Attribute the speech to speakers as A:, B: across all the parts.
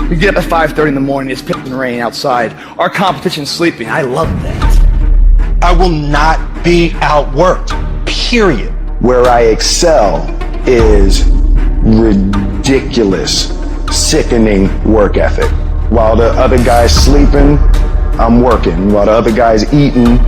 A: We get up at 5:30 in the morning, it's pissing rain outside. Our competition's sleeping. I love that.
B: I will not be outworked, period.
C: Where I excel is ridiculous, sickening work ethic. While the other guy's sleeping, I'm working. While the other guy's eating,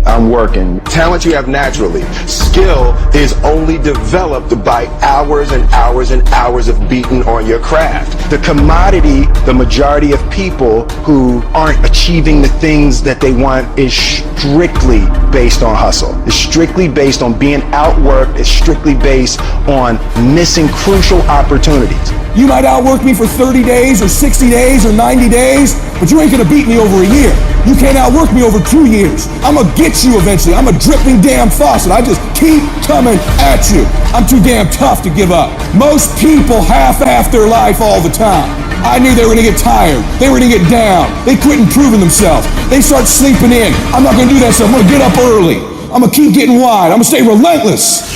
C: I'm working.
B: Talent you have naturally. Skill is only developed by hours and hours and hours of beating on your craft. The commodity, the majority of people who aren't achieving the things that they want is strictly based on hustle. It's strictly based on being outworked. It's strictly based on missing crucial opportunities.
D: You might outwork me for 30 days or 60 days or 90 days, but you ain't gonna beat me over a year. You can't outwork me over 2 years. I'm gonna get you eventually. I'm a dripping damn faucet. I just keep coming at you. I'm too damn tough to give up. Most people half-ass their life all the time. I knew they were gonna get tired. They were gonna get down. They quit improving themselves. They start sleeping in. I'm not gonna do that stuff. I'm gonna get up early. I'm gonna keep getting wide. I'm gonna stay relentless.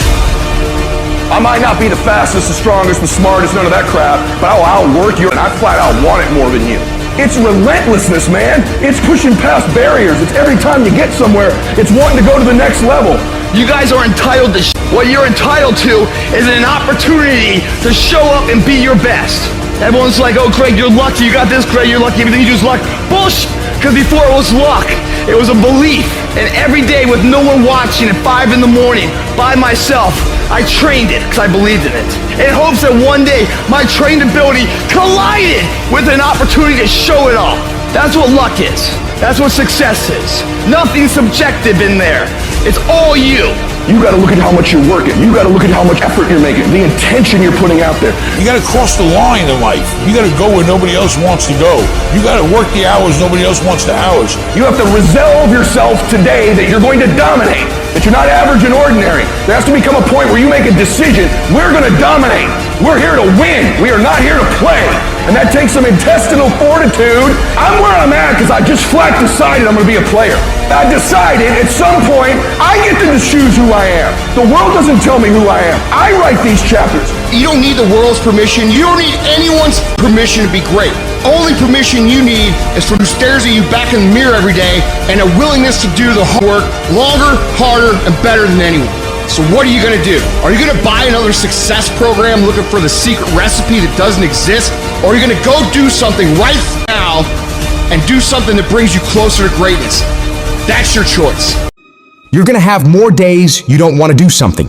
E: I might not be the fastest, the strongest, the smartest, none of that crap, but I'll outwork you and I flat out want it more than you. It's relentlessness, man. It's pushing past barriers. It's every time you get somewhere, it's wanting to go to the next level.
A: You guys are entitled to what you're entitled to is an opportunity to show up and be your best. Everyone's like, oh, Craig, you're lucky. You got this, Craig. You're lucky. Everything you do is luck. Bullshit. Because before it was luck. It was a belief. And every day with no one watching at 5 in the morning by myself, I trained it because I believed in it. In hopes that one day my trained ability collided with an opportunity to show it off. That's what luck is. That's what success is. Nothing subjective in there. It's all you.
E: You gotta look at how much you're working. You gotta look at how much effort you're making, the intention you're putting out there.
F: You gotta cross the line in life. You gotta go where nobody else wants to go. You gotta work the hours nobody else wants the hours.
E: You have to resolve yourself today that you're going to dominate, that you're not average and ordinary. There has to become a point where you make a decision. We're gonna dominate. We're here to win. We are not here to play. And that takes some intestinal fortitude. I'm where I'm at because I just flat decided I'm going to be a player. I decided at some point I get to choose who I am. The world doesn't tell me who I am. I write these chapters.
G: You don't need the world's permission. You don't need anyone's permission to be great. Only permission you need is from who stares at you back in the mirror every day and a willingness to do the hard work longer, harder, and better than anyone. So what are you going to do? Are you going to buy another success program looking for the secret recipe that doesn't exist? Or are you going to go do something right now and do something that brings you closer to greatness? That's your choice.
H: You're going to have more days you don't want to do something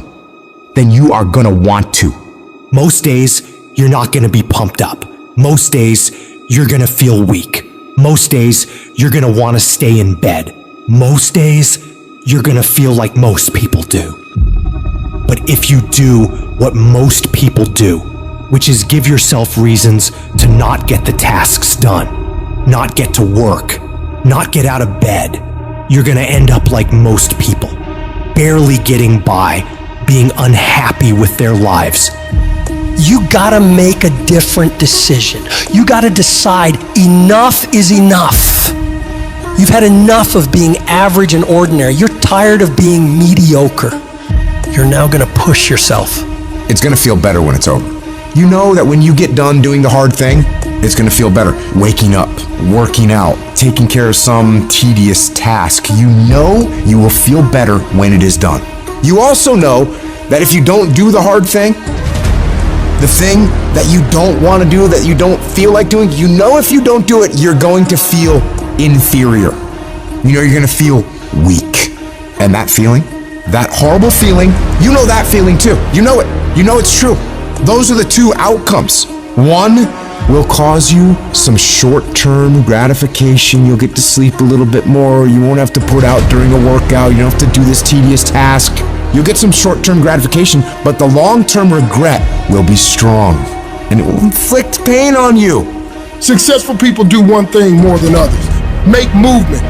H: than you are going to want to.
I: Most days, you're not going to be pumped up. Most days, you're going to feel weak. Most days, you're going to want to stay in bed. Most days, you're going to feel like most people do. But if you do what most people do, which is give yourself reasons to not get the tasks done, not get to work, not get out of bed, you're gonna end up like most people, barely getting by, being unhappy with their lives.
J: You gotta make a different decision. You gotta decide enough is enough. You've had enough of being average and ordinary. You're tired of being mediocre. You're now gonna push yourself.
H: It's gonna feel better when it's over. You know that when you get done doing the hard thing, it's gonna feel better. Waking up, working out, taking care of some tedious task. You know you will feel better when it is done. You also know that if you don't do the hard thing, the thing that you don't want to do, that you don't feel like doing, you know if you don't do it, you're going to feel inferior. You know you're gonna feel weak. And that feeling, that horrible feeling, you know that feeling too. You know it. You know it's true. Those are the two outcomes. One will cause you some short-term gratification. You'll get to sleep a little bit more. You won't have to put out during a workout. You don't have to do this tedious task. You'll get some short-term gratification, but the long-term regret will be strong, and it will inflict pain on you.
K: Successful people do one thing more than others. Make movement.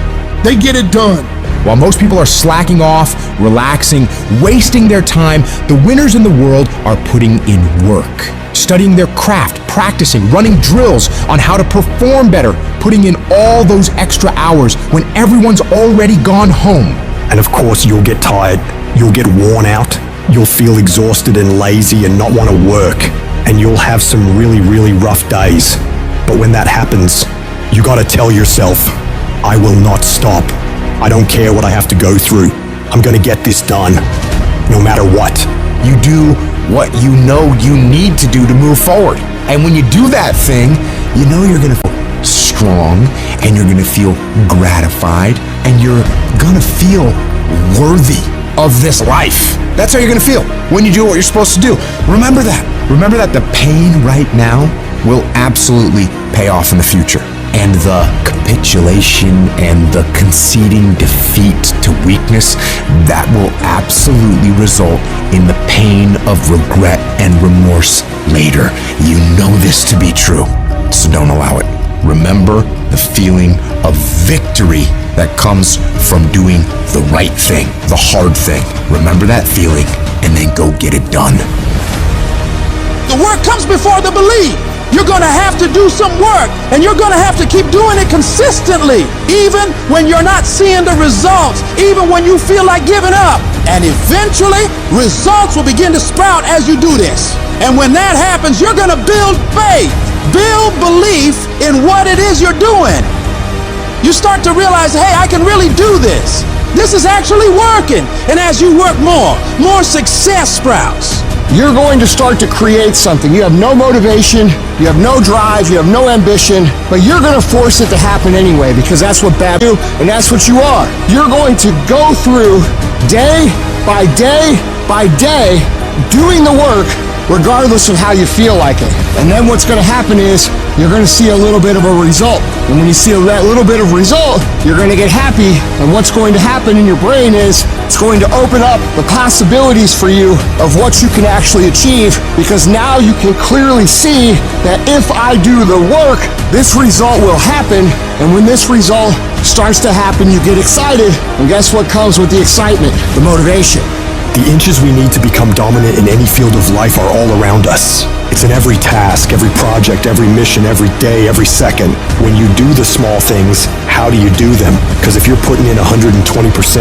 K: They get it done.
H: While most people are slacking off, relaxing, wasting their time, the winners in the world are putting in work, studying their craft, practicing, running drills on how to perform better, putting in all those extra hours when everyone's already gone home.
I: And of course, you'll get tired, you'll get worn out, you'll feel exhausted and lazy and not want to work, and you'll have some really, really rough days. But when that happens, you gotta tell yourself, I will not stop. I don't care what I have to go through. I'm gonna get this done, no matter what.
H: You do what you know you need to do to move forward. And when you do that thing, you know you're gonna feel strong, and you're gonna feel gratified, and you're gonna feel worthy of this life. That's how you're gonna feel when you do what you're supposed to do. Remember that. Remember that the pain right now will absolutely pay off in the future. And the capitulation and the conceding defeat to weakness, that will absolutely result in the pain of regret and remorse later. You know this to be true, so don't allow it. Remember the feeling of victory that comes from doing the right thing, the hard thing. Remember that feeling, and then go get it done.
L: The work comes before the belief. You're gonna have to do some work, and you're gonna have to keep doing it consistently, even when you're not seeing the results, even when you feel like giving up. And eventually, results will begin to sprout as you do this. And when that happens, you're gonna build faith, build belief in what it is you're doing. You start to realize, hey, I can really do this. This is actually working. And as you work more success sprouts.
G: You're going to start to create something. You have no motivation, you have no drive, you have no ambition, but you're going to force it to happen anyway, because that's what bad do, and that's what you are. You're going to go through day by day by day doing the work regardless of how you feel like it. And then what's going to happen is you're going to see a little bit of a result. And when you see that little bit of result, you're going to get happy. And what's going to happen in your brain is it's going to open up the possibilities for you of what you can actually achieve, because now you can clearly see that if I do the work, this result will happen. And when this result starts to happen, you get excited. And guess what comes with the excitement? The motivation.
I: The inches we need to become dominant in any field of life are all around us. It's in every task, every project, every mission, every day, every second. When you do the small things, how do you do them? Because if you're putting in 120%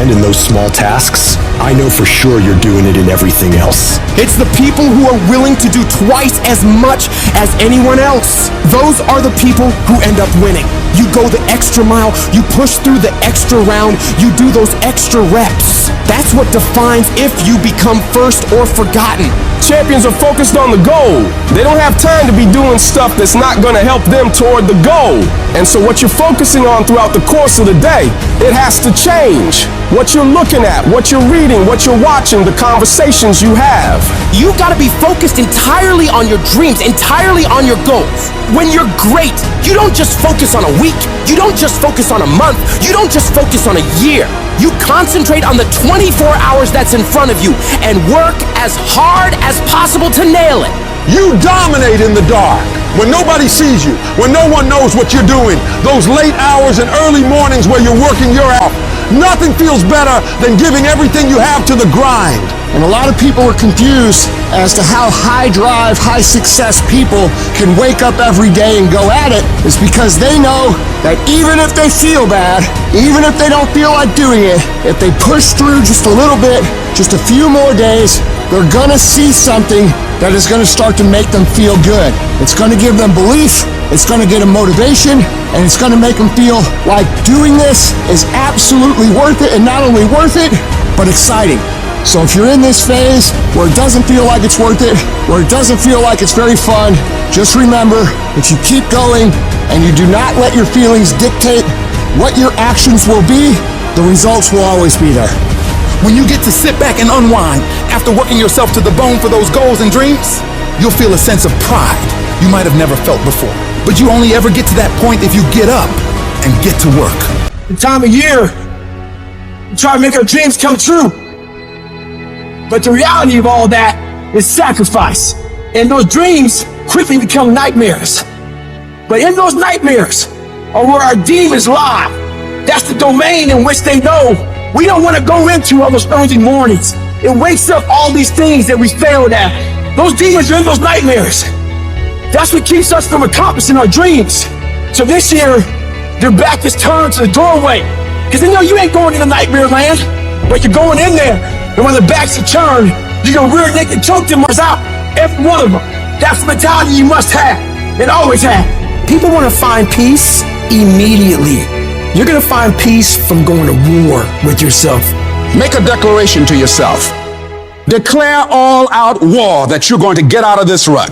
I: in those small tasks, I know for sure you're doing it in everything else.
M: It's the people who are willing to do twice as much as anyone else. Those are the people who end up winning. You go the extra mile, you push through the extra round, you do those extra reps. That's what defines if you become first or forgotten.
N: Champions are focused on the goal. They don't have time to be doing stuff that's not going to help them toward the goal. And so what you're focusing on throughout the course of the day, it has to change. What you're looking at, what you're reading, what you're watching, the conversations you have.
M: You've got to be focused entirely on your dreams, entirely on your goals. When you're great, you don't just focus on a week. You don't just focus on a month. You don't just focus on a year. You concentrate on the 24 hours that's in front of you and work as hard as possible to nail it.
O: You dominate in the dark, when nobody sees you, when no one knows what you're doing. Those late hours and early mornings where you're working your ass off. Nothing feels better than giving everything you have to the grind.
G: And a lot of people are confused as to how high drive, high success people can wake up every day and go at it. It's because they know that even if they feel bad, even if they don't feel like doing it, if they push through just a little bit, just a few more days, they're gonna see something that is gonna start to make them feel good. It's gonna give them belief, it's gonna get them motivation, and it's gonna make them feel like doing this is absolutely worth it, and not only worth it, but exciting. So if you're in this phase where it doesn't feel like it's worth it, where it doesn't feel like it's very fun, just remember, if you keep going and you do not let your feelings dictate what your actions will be, the results will always be there.
P: When you get to sit back and unwind after working yourself to the bone for those goals and dreams, you'll feel a sense of pride you might have never felt before. But you only ever get to that point if you get up and get to work.
D: The time of year, we try to make our dreams come true. But the reality of all that is sacrifice. And those dreams quickly become nightmares. But in those nightmares are where our demons lie. That's the domain in which they know we don't want to go into on those early mornings. It wakes up all these things that we failed at. Those demons are in those nightmares. That's what keeps us from accomplishing our dreams. So this year, their back is turned to the doorway. Because they know you ain't going into nightmare land, but you're going in there. And when the backs are turned, you're gonna rear naked choke them out, every one of them. That's the mentality you must have, and always have.
J: People want to find peace immediately. You're going to find peace from going to war with yourself.
L: Make a declaration to yourself. Declare all out war that you're going to get out of this rut.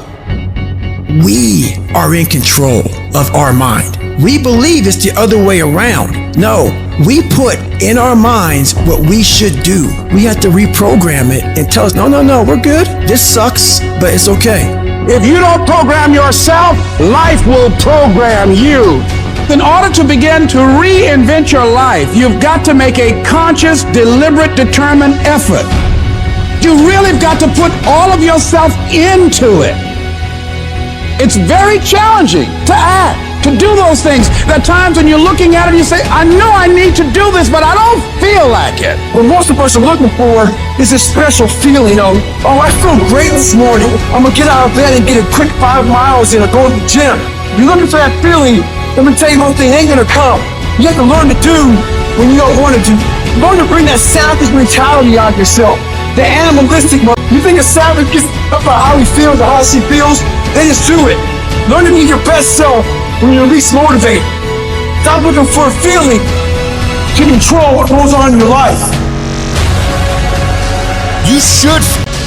J: We are in control of our mind. We believe it's the other way around. No, we put in our minds what we should do. We have to reprogram it and tell us, no, we're good. This sucks, but it's okay.
L: If you don't program yourself, life will program you. In order to begin to reinvent your life, you've got to make a conscious, deliberate, determined effort. You really got to put all of yourself into it. It's very challenging to act, to do those things. There are times when you're looking at it and you say, I know I need to do this, but I don't feel like it.
J: What most of us are looking for is a special feeling of, oh, I feel great this morning. I'm going to get out of bed and get a quick 5 miles in or go to the gym. You're looking for that feeling. Let me tell you one thing, it ain't going to come. You have to learn to do when you don't want to do. Learn to bring that savage mentality out of yourself. The animalistic one. You think a savage gets up about how he feels or how she feels? Then just do it. Learn to be your best self when you're least motivated. Stop looking for a feeling to control what goes on in your life.
G: You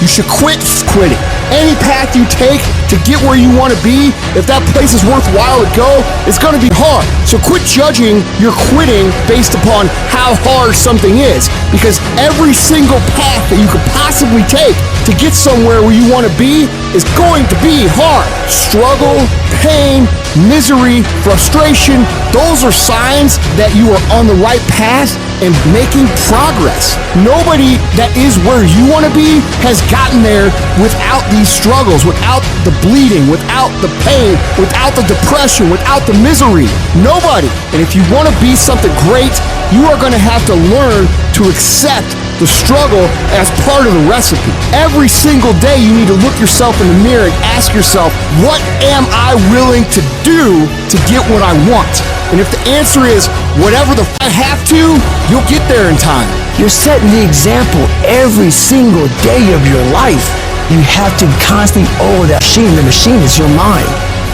G: should quit quitting. Any path you take to get where you want to be, if that place is worthwhile to go, it's going to be hard. So quit judging your quitting based upon how hard something is, because every single path that you could possibly take to get somewhere where you want to be is going to be hard. Struggle, pain, misery, frustration, those are signs that you are on the right path and making progress. Nobody that is where you want to be has gotten there without these struggles, without the bleeding, without the pain, without the depression, without the misery. Nobody. And if you want to be something great, you are going to have to learn to accept the struggle as part of the recipe. Every single day you need to look yourself in the mirror and ask yourself, what am I willing to do to get what I want? And if the answer is whatever the I have to, you'll get there in time.
J: You're setting the example every single day of your life. You have to constantly owe that machine. The machine is your mind.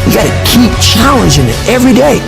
J: You got to keep challenging it every day.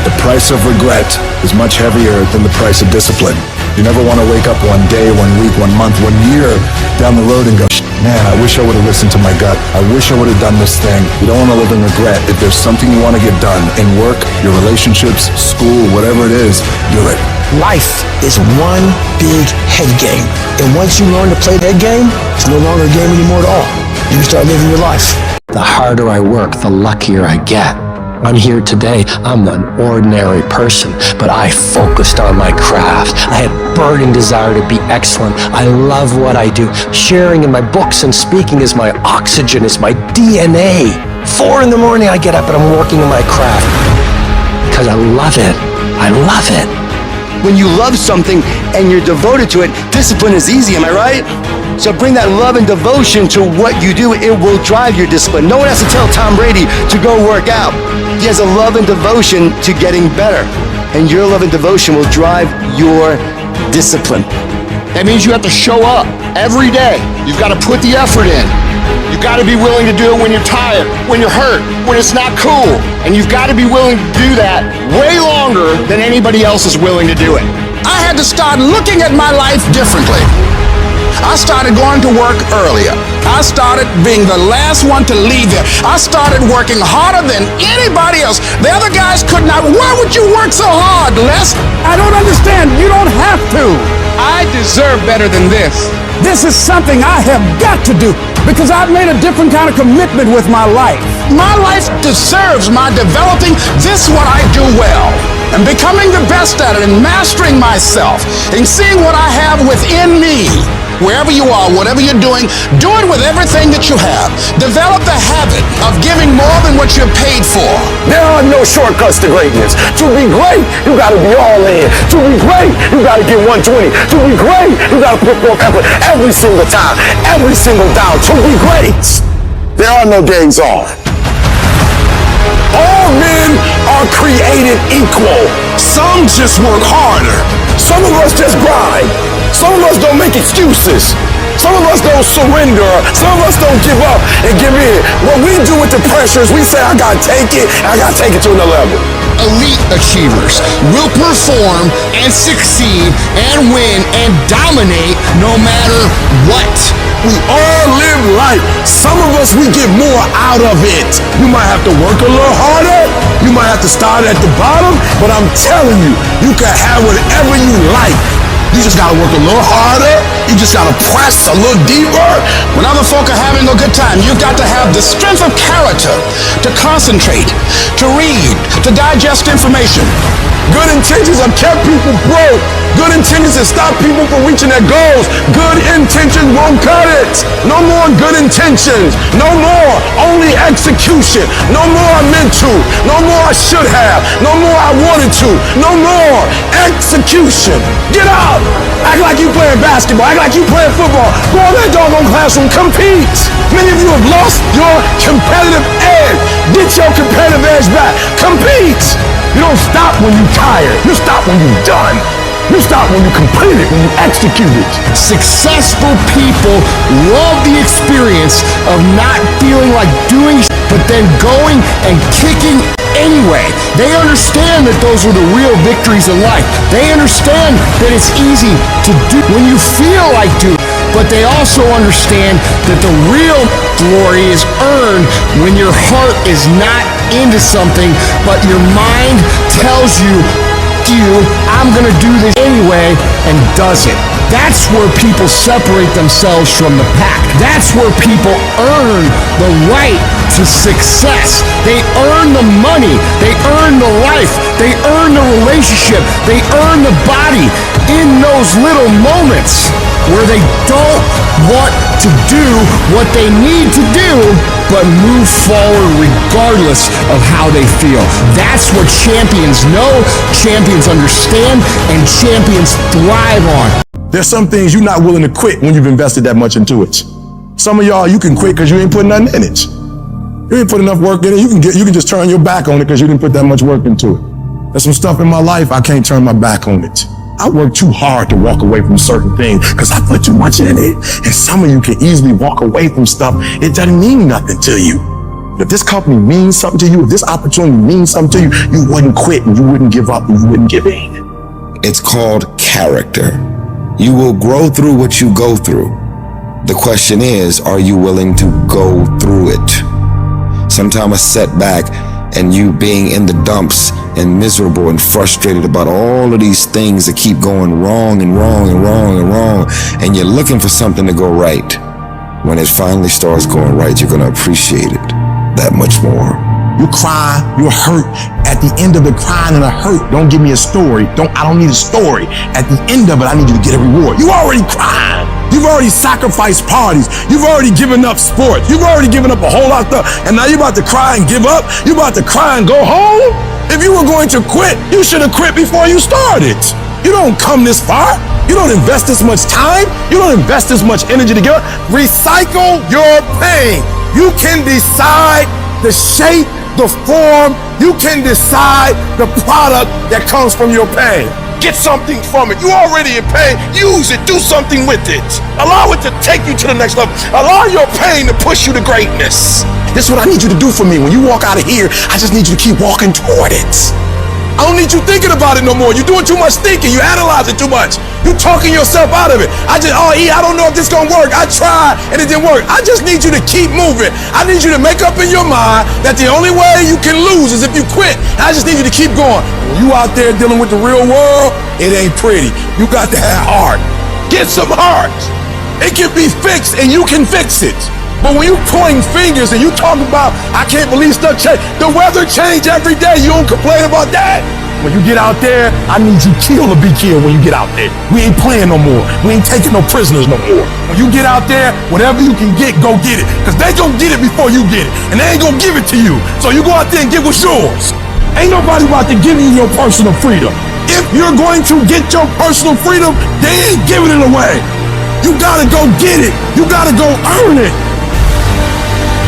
C: The price of regret is much heavier than the price of discipline. You never want to wake up one day, 1 week, 1 month, 1 year down the road and go, man, I wish I would have listened to my gut. I wish I would have done this thing. You don't want to live in regret. If there's something you want to get done in work, your relationships, school, whatever it is, do it.
J: Life is one big head game. And once you learn to play that game, it's no longer a game anymore at all. You can start living your life. The harder I work, the luckier I get. I'm here today. I'm an ordinary person, but I focused on my craft. I had burning desire to be excellent. I love what I do. Sharing in my books and speaking is my oxygen, is my DNA. 4 in the morning I get up and I'm working on my craft because I love it. I love it.
A: When you love something and you're devoted to it, discipline is easy, am I right? So bring that love and devotion to what you do. It will drive your discipline. No one has to tell Tom Brady to go work out. He has a love and devotion to getting better. And your love and devotion will drive your discipline.
G: That means you have to show up every day. You've got to put the effort in. You've got to be willing to do it when you're tired, when you're hurt, when it's not cool. And you've got to be willing to do that way longer than anybody else is willing to do it.
L: I had to start looking at my life differently. I started going to work earlier. I started being the last one to leave there. I started working harder than anybody else. The other guys could not. Why would you work so hard, Les? I don't understand. You don't have to. I deserve better than this. This is something I have got to do because I've made a different kind of commitment with my life. My life deserves my developing this what I do well and becoming the best at it and mastering myself and seeing what I have within me. Wherever you are, whatever you're doing, do it with everything that you have. Develop the habit of giving more than what you're paid for.
E: There are no shortcuts to greatness. To be great, you gotta be all in. To be great, you gotta get 120. To be great, you gotta put forth effort every single time, every single down. To be great, there are no days off. All men are created
N: created equal. Some just work harder. Some of us just grind. Some of us don't make excuses. Some of us don't surrender. Some of us don't give up and give in. What we do with the pressure is we say, I gotta take it, and I gotta take it to another level.
G: Elite achievers will perform and succeed and win and dominate no matter what.
N: We all live life. Some of us, we get more out of it. You might have to work a little harder. You might have to start at the bottom, but I'm telling you, you can have whatever you like. You just gotta work a little harder. You just gotta press a little deeper.
L: When other folk are having a good time, you've got to have the strength of character to concentrate, to read, to digest information.
N: Good intentions have kept people broke. Good intentions have stopped people from reaching their goals. Good intentions won't cut it. No more good intentions. No more only execution. No more I meant to. No more I should have. No more I wanted to. No more execution. Get out. Act like you playing basketball. Act like you playing football. Go in that doggone classroom. Compete. Many of you have lost your competitive edge. Get your competitive edge back. Compete. You don't stop when you're tired. You stop when you're done. You stop when you complete it, when you execute it.
G: Successful people love the experience of not feeling like doing but then going and kicking anyway. They understand that those are the real victories in life. They understand that it's easy to do when you feel like doing, but they also understand that the real glory is earned when your heart is not into something, but your mind tells you, I'm gonna do this anyway, and does it. That's where people separate themselves from the pack. That's where people earn the right to success. They earn the money. They earn the life. They earn the relationship. They earn the body in those little moments where they don't want to do what they need to do, but move forward regardless of how they feel. That's what champions know, champions understand, and champions thrive on.
N: There's some things you're not willing to quit when you've invested that much into it. Some of y'all, you can quit because you ain't putting nothing in it. You ain't put enough work in it. You can just turn your back on it because you didn't put that much work into it. There's some stuff in my life, I can't turn my back on it. I work too hard to walk away from certain things because I put too much in it. And some of you can easily walk away from stuff. It doesn't mean nothing to you. If this company means something to you, if this opportunity means something to you, you wouldn't quit and you wouldn't give up and you wouldn't give in.
Q: It's called character. You will grow through what you go through. The question is, are you willing to go through it? Sometimes a setback and you being in the dumps and miserable and frustrated about all of these things that keep going wrong and wrong and wrong and wrong, and you're looking for something to go right. When it finally starts going right, you're going to appreciate it that much more.
N: You cry, you're hurt. At the end of the crying and the hurt, don't give me a story. I don't need a story. At the end of it, I need you to get a reward. You already cried. You've already sacrificed parties. You've already given up sports. You've already given up a whole lot of stuff. And now you're about to cry and give up. You're about to cry and go home. If you were going to quit, you should have quit before you started. You don't come this far. You don't invest this much time. You don't invest this much energy to give up. Recycle your pain. You can decide the shape, the form. You can decide the product that comes from your pain. Get something from it. You already in pain. Use it. Do something with it. Allow it to take you to the next level. Allow your pain to push you to greatness. This is what I need you to do for me. When you walk out of here, I just need you to keep walking toward it. I don't need you thinking about it no more. You're doing too much thinking. You analyze it too much. You're talking yourself out of it. I don't know if this is going to work. I tried and it didn't work. I just need you to keep moving. I need you to make up in your mind that the only way you can lose is if you quit. I just need you to keep going. When you out there dealing with the real world, it ain't pretty. You got to have heart. Get some heart. It can be fixed and you can fix it. But when you pointing fingers and you talking about, I can't believe stuff change. The weather change every day. You don't complain about that. When you get out there, I need you killed or be killed when you get out there. We ain't playing no more. We ain't taking no prisoners no more. When you get out there, whatever you can get, go get it. Because they gonna get it before you get it. And they ain't gonna give it to you. So you go out there and get what's yours. Ain't nobody about to give you your personal freedom. If you're going to get your personal freedom, they ain't giving it away. You gotta go get it. You gotta go earn it.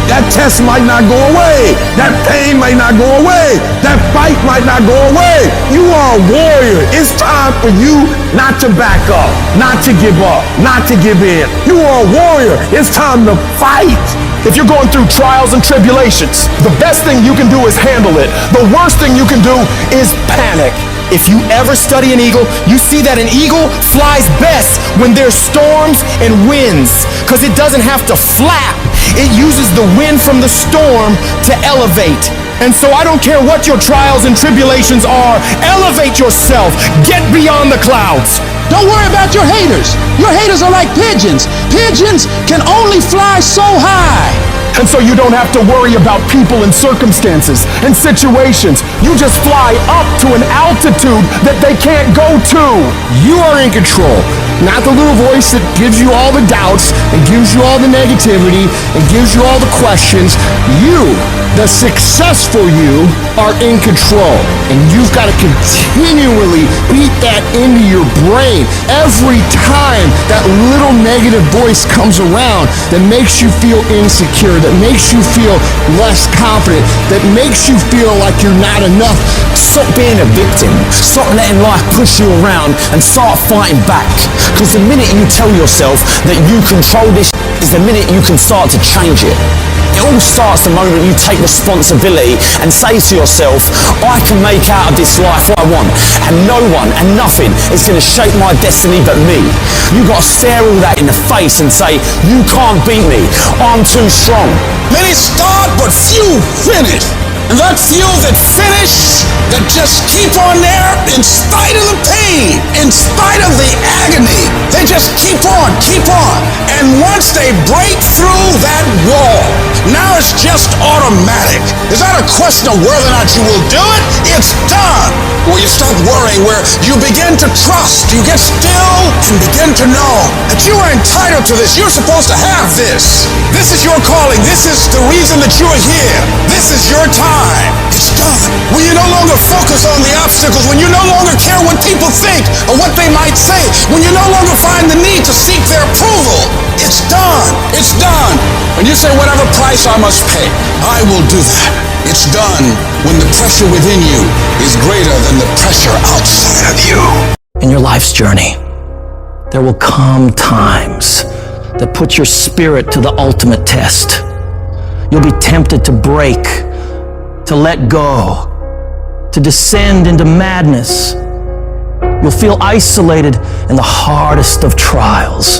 O: That test might not go away. That pain might not go away. That fight might not go away. You are a warrior. It's time for you not to back up, not to give up, not to give in. You are a warrior. It's time to fight.
N: If you're going through trials and tribulations, the best thing you can do is handle it. The worst thing you can do is panic.
M: If you ever study an eagle, you see that an eagle flies best when there's storms and winds, because it doesn't have to flap. It uses the wind from the storm to elevate. And so I don't care what your trials and tribulations are, elevate yourself, get beyond the clouds.
L: Don't worry about your haters. Your haters are like pigeons. Pigeons can only fly so high.
N: And so you don't have to worry about people and circumstances and situations. You just fly up to an altitude that they can't go to.
G: You are in control, not the little voice that gives you all the doubts and gives you all the negativity and gives you all the questions. You, the successful you, are in control. And you've got to continually beat that into your brain every time that little negative voice comes around that makes you feel insecure, that makes you feel less confident, that makes you feel like you're not enough.
R: Stop being a victim. Stop letting life push you around and start fighting back. Because the minute you tell yourself that you control this is the minute you can start to change it. It all starts the moment you take responsibility and say to yourself, I can make out of this life what I want, and no one and nothing is going to shape my destiny but me. You've got to stare all that in the face and say, you can't beat me, I'm too strong.
S: Many start, but few finish. And that few that finish, that just keep on there in spite of the pain, in spite of the agony, they just keep on. And once they break through that wall, now it's just automatic. It's not a question of whether or not you will do it, it's done. Where you stop worrying, where you begin to trust, you get still and begin to know that you are entitled to this. You're supposed to have this. This is your calling. This is the reason that you are here. This is your time. It's done. When you no longer focus on the obstacles, when you no longer care what people think or what they might say, when you no longer find the need to seek their approval, it's done. It's done. When you say whatever price I must pay, I will do that. It's done when the pressure within you is greater than the pressure outside of you.
R: In your life's journey, there will come times that put your spirit to the ultimate test. You'll be tempted to break, to let go, to descend into madness. You'll feel isolated in the hardest of trials.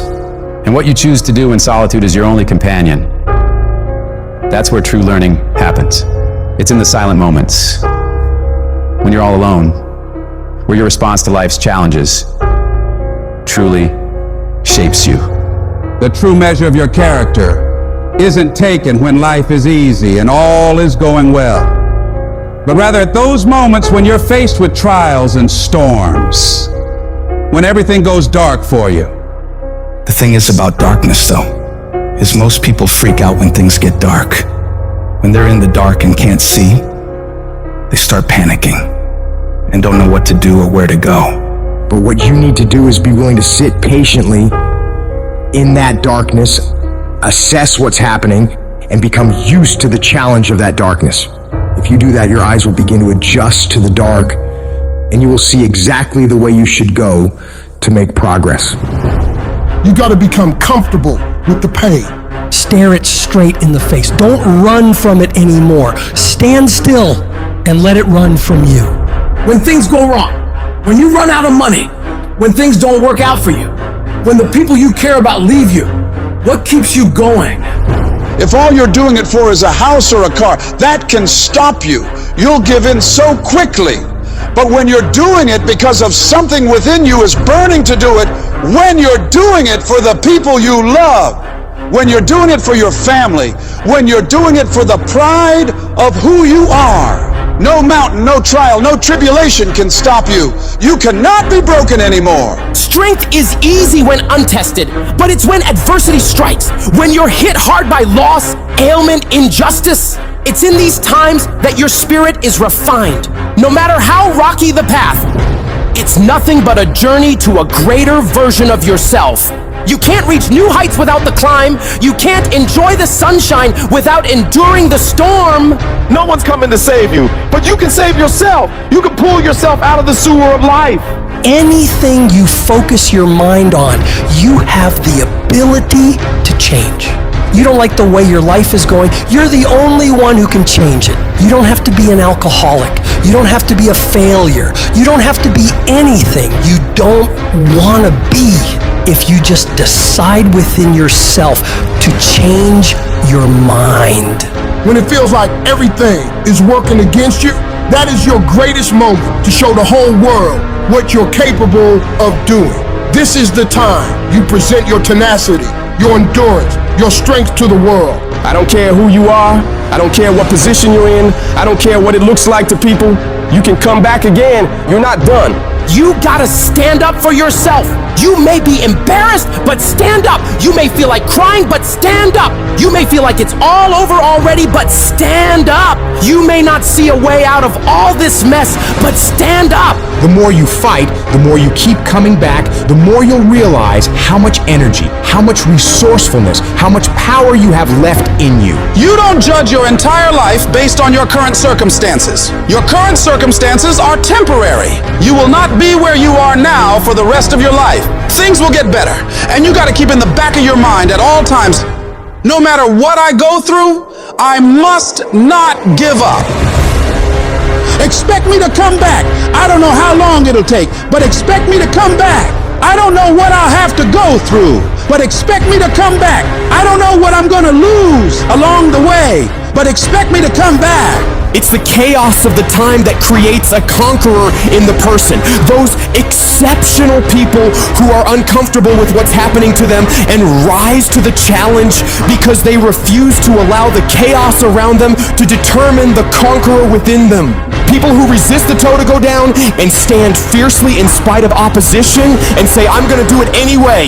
T: And what you choose to do in solitude is your only companion. That's where true learning happens. It's in the silent moments, when you're all alone, where your response to life's challenges truly shapes you.
U: The true measure of your character isn't taken when life is easy and all is going well, but rather at those moments when you're faced with trials and storms, when everything goes dark for you.
I: The thing is about darkness, though, is most people freak out when things get dark. When they're in the dark and can't see, they start panicking and don't know what to do or where to go.
H: But what you need to do is be willing to sit patiently in that darkness, assess what's happening, and become used to the challenge of that darkness. If you do that, your eyes will begin to adjust to the dark, and you will see exactly the way you should go to make progress.
K: You got to become comfortable with the pain.
J: Stare it straight in the face. Don't run from it anymore. Stand still and let it run from you.
M: When things go wrong, when you run out of money, when things don't work out for you, when the people you care about leave you, what keeps you going?
O: If all you're doing it for is a house or a car, that can stop you. You'll give in so quickly. But when you're doing it because of something within you is burning to do it, when you're doing it for the people you love, when you're doing it for your family, when you're doing it for the pride of who you are, no mountain, no trial, no tribulation can stop you. You cannot be broken anymore.
M: Strength is easy when untested, but it's when adversity strikes, when you're hit hard by loss, ailment, injustice. It's in these times that your spirit is refined. No matter how rocky the path, it's nothing but a journey to a greater version of yourself. You can't reach new heights without the climb. You can't enjoy the sunshine without enduring the storm.
N: No one's coming to save you, but you can save yourself. You can pull yourself out of the sewer of life.
J: Anything you focus your mind on, you have the ability to change. You don't like the way your life is going, you're the only one who can change it. You don't have to be an alcoholic. You don't have to be a failure. You don't have to be anything you don't want to be if you just decide within yourself to change your mind.
K: When it feels like everything is working against you, that is your greatest moment to show the whole world what you're capable of doing. This is the time you present your tenacity, your endurance, your strength to the world.
N: I don't care who you are. I don't care what position you're in. I don't care what it looks like to people. You can come back again. You're not done.
M: You gotta stand up for yourself. You may be embarrassed, but stand up. You may feel like crying, but stand up. You may feel like it's all over already, but stand up. You may not see a way out of all this mess, but stand up.
H: The more you fight, the more you keep coming back, the more you'll realize how much energy, how much resourcefulness, how much power you have left in you.
P: You don't judge your entire life based on your current circumstances. Your current circumstances are temporary. You will not be where you are now for the rest of your life. Things will get better, and you got to keep in the back of your mind at all times, no matter what I go through, I must not give up.
L: Expect me to come back. I don't know how long it'll take, but expect me to come back. I don't know what I'll have to go through, but expect me to come back. I don't know what I'm going to lose along the way, but expect me to come back.
M: It's the chaos of the time that creates a conqueror in the person. Those exceptional people who are uncomfortable with what's happening to them and rise to the challenge because they refuse to allow the chaos around them to determine the conqueror within them. People who resist the toe to go down and stand fiercely in spite of opposition and say, I'm gonna do it anyway.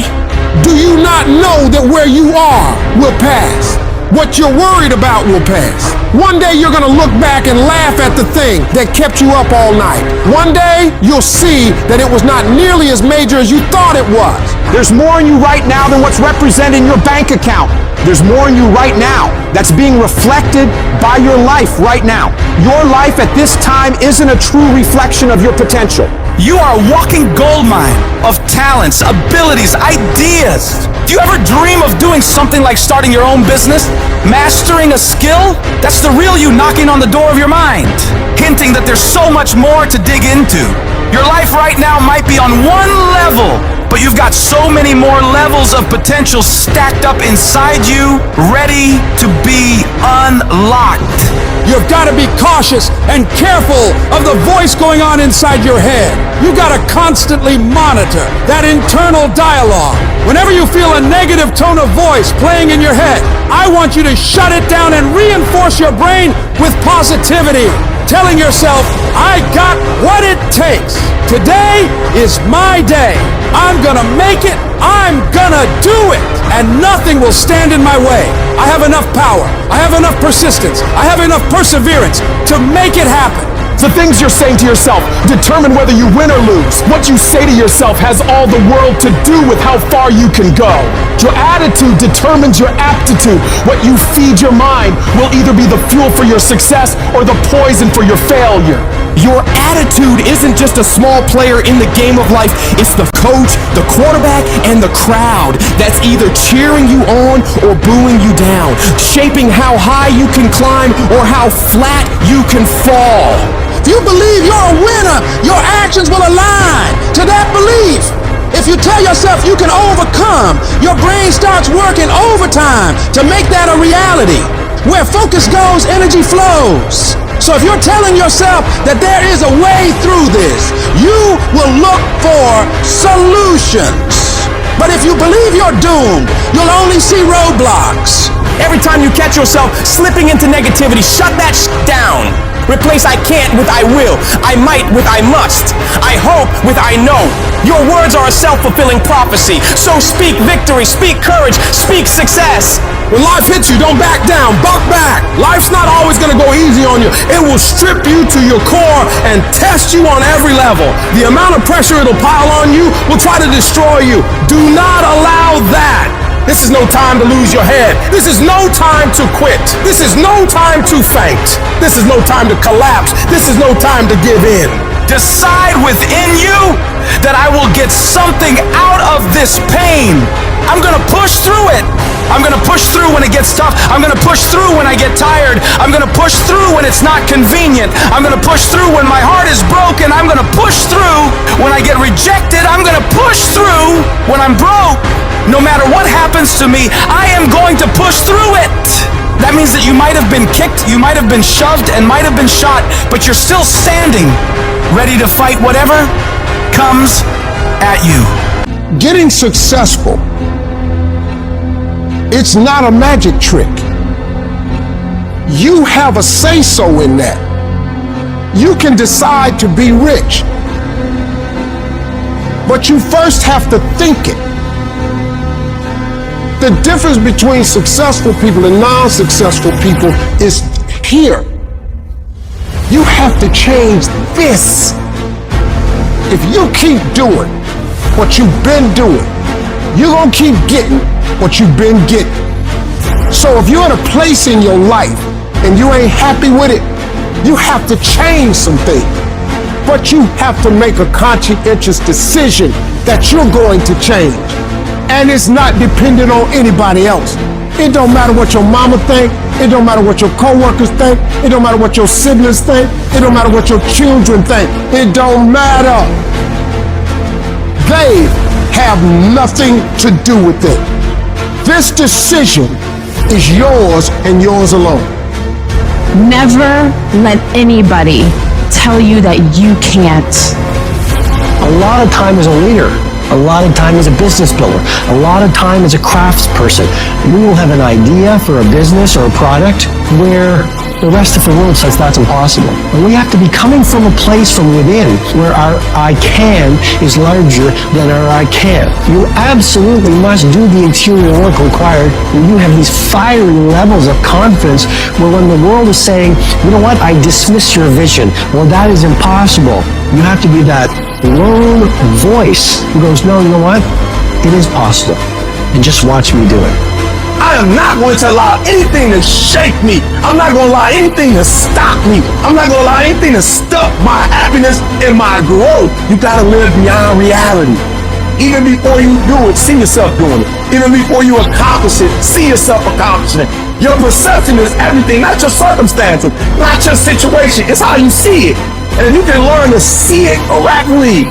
K: Do you not know that where you are will pass? What you're worried about will pass. One day you're gonna look back and laugh at the thing that kept you up all night. One day you'll see that it was not nearly as major as you thought it was.
B: There's more in you right now than what's represented in your bank account. There's more in you right now that's being reflected by your life right now. Your life at this time isn't a true reflection of your potential.
V: You are a walking goldmine of talents, abilities, ideas. Do you ever dream of doing something like starting your own business? Mastering a skill? That's the real you knocking on the door of your mind, hinting that there's so much more to dig into. Your life right now might be on one level, but you've got so many more levels of potential stacked up inside you, ready to be unlocked.
L: You've got to be cautious and careful of the voice going on inside your head. You've got to constantly monitor that internal dialogue. Whenever you feel a negative tone of voice playing in your head, I want you to shut it down and reinforce your brain with positivity, telling yourself, I got what it takes. Today is my day. I'm gonna make it. I'm gonna do it. And nothing will stand in my way. I have enough power. I have enough persistence. I have enough perseverance to make it happen.
E: The things you're saying to yourself determine whether you win or lose. What you say to yourself has all the world to do with how far you can go. Your attitude determines your aptitude. What you feed your mind will either be the fuel for your success or the poison for your failure.
M: Your attitude isn't just a small player in the game of life. It's the coach, the quarterback, and the crowd that's either cheering you on or booing you down, shaping how high you can climb or how flat you can fall.
L: If you believe you're a winner, your actions will align to that belief. If you tell yourself you can overcome, your brain starts working overtime to make that a reality. Where focus goes, energy flows. So if you're telling yourself that there is a way through this, you will look for solutions. But if you believe you're doomed, you'll only see roadblocks.
M: Every time you catch yourself slipping into negativity, shut that down. Replace I can't with I will. I might with I must. I hope with I know. Your words are a self-fulfilling prophecy. So speak victory, speak courage, speak success.
K: When life hits you, don't back down, buck back. Life's not always gonna go easy on you. It will strip you to your core and test you on every level. The amount of pressure it'll pile on you will try to destroy you. Do not allow that. This is no time to lose your head. This is no time to quit. This is no time to faint. This is no time to collapse. This is no time to give in.
V: Decide within you that I will get something out of this pain. I'm gonna push through it. I'm gonna push through when it gets tough. I'm gonna push through when I get tired. I'm gonna push through when it's not convenient. I'm gonna push through when my heart is broken. I'm gonna push through when I get rejected. I'm gonna push through when I'm broke. No matter what happens to me, I am going to push through it. That means that you might have been kicked, you might have been shoved, and might have been shot, but you're still standing, ready to fight whatever comes at you.
K: Getting successful, it's not a magic trick. You have a say-so in that. You can decide to be rich, but you first have to think it. The difference between successful people and non-successful people is here. You have to change this. If you keep doing what you've been doing, you're gonna keep getting what you've been getting. So if you're in a place in your life and you ain't happy with it, you have to change some things. But you have to make a conscientious decision that you're going to change. And it's not dependent on anybody else. It don't matter what your mama think. It don't matter what your coworkers think. It don't matter what your siblings think. It don't matter what your children think. It don't matter. They have nothing to do with it. This decision is yours and yours alone.
D: Never let anybody tell you that you can't.
J: A lot of time as a leader, a lot of time as a business builder, a lot of time as a craftsperson, we will have an idea for a business or a product where the rest of the world says that's impossible. And we have to be coming from a place from within where our I can is larger than our I can't. You absolutely must do the interior work required when you have these fiery levels of confidence where when the world is saying, you know what, I dismiss your vision. Well, that is impossible. You have to be that lone voice who goes, no, you know what? It is possible. And just watch me do it.
K: I am not going to allow anything to shake me. I'm not going to allow anything to stop me. I'm not going to allow anything to stop my happiness and my growth. You got to live beyond reality. Even before you do it, see yourself doing it. Even before you accomplish it, see yourself accomplishing it. Your perception is everything, not your circumstances, not your situation. It's how you see it. And if you can learn to see it correctly,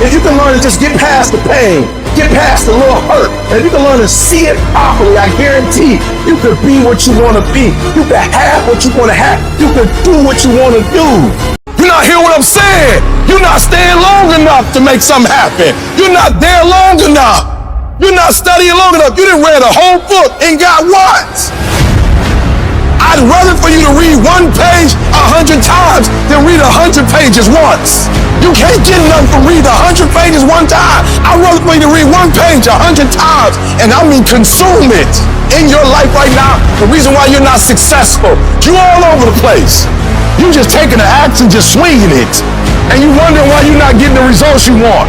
K: if you can learn to just get past the pain, get past the little hurt, and if you can learn to see it properly, I guarantee you can be what you want to be. You can have what you want to have. You can do what you want to do.
O: You're not hearing what I'm saying. You're not staying long enough to make something happen. You're not there long enough. You're not studying long enough. You done read a whole book and got what? I'd rather for you to read one page 100 times than read 100 pages once. You can't get nothing from reading 100 pages one time. I'd rather for you to read one page 100 times, and I mean consume it in your life right now. The reason why you're not successful, you all over the place. You just taking the axe and just swinging it, and you wondering why you're not getting the results you want.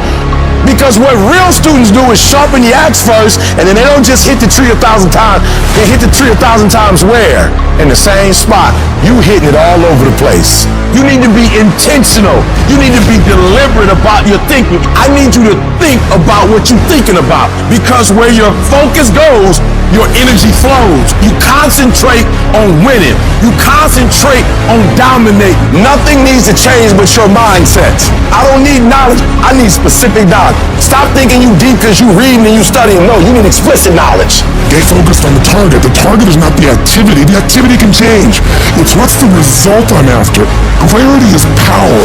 O: Because what real students do is sharpen the axe first, and then they don't just hit the tree 1,000 times. They hit the tree 1,000 times where? In the same spot. You hitting it all over the place. You need to be intentional. You need to be deliberate about your thinking. I need you to think about what you're thinking about. Because where your focus goes, your energy flows. You concentrate on winning. You concentrate on dominating. Nothing needs to change but your mindset. I don't need knowledge. I need specific knowledge. Stop thinking you deep because you reading and you studying. No, you need explicit knowledge.
C: Get focused on the target. The target is not the activity. The activity can change. It's what's the result I'm after. Clarity is power.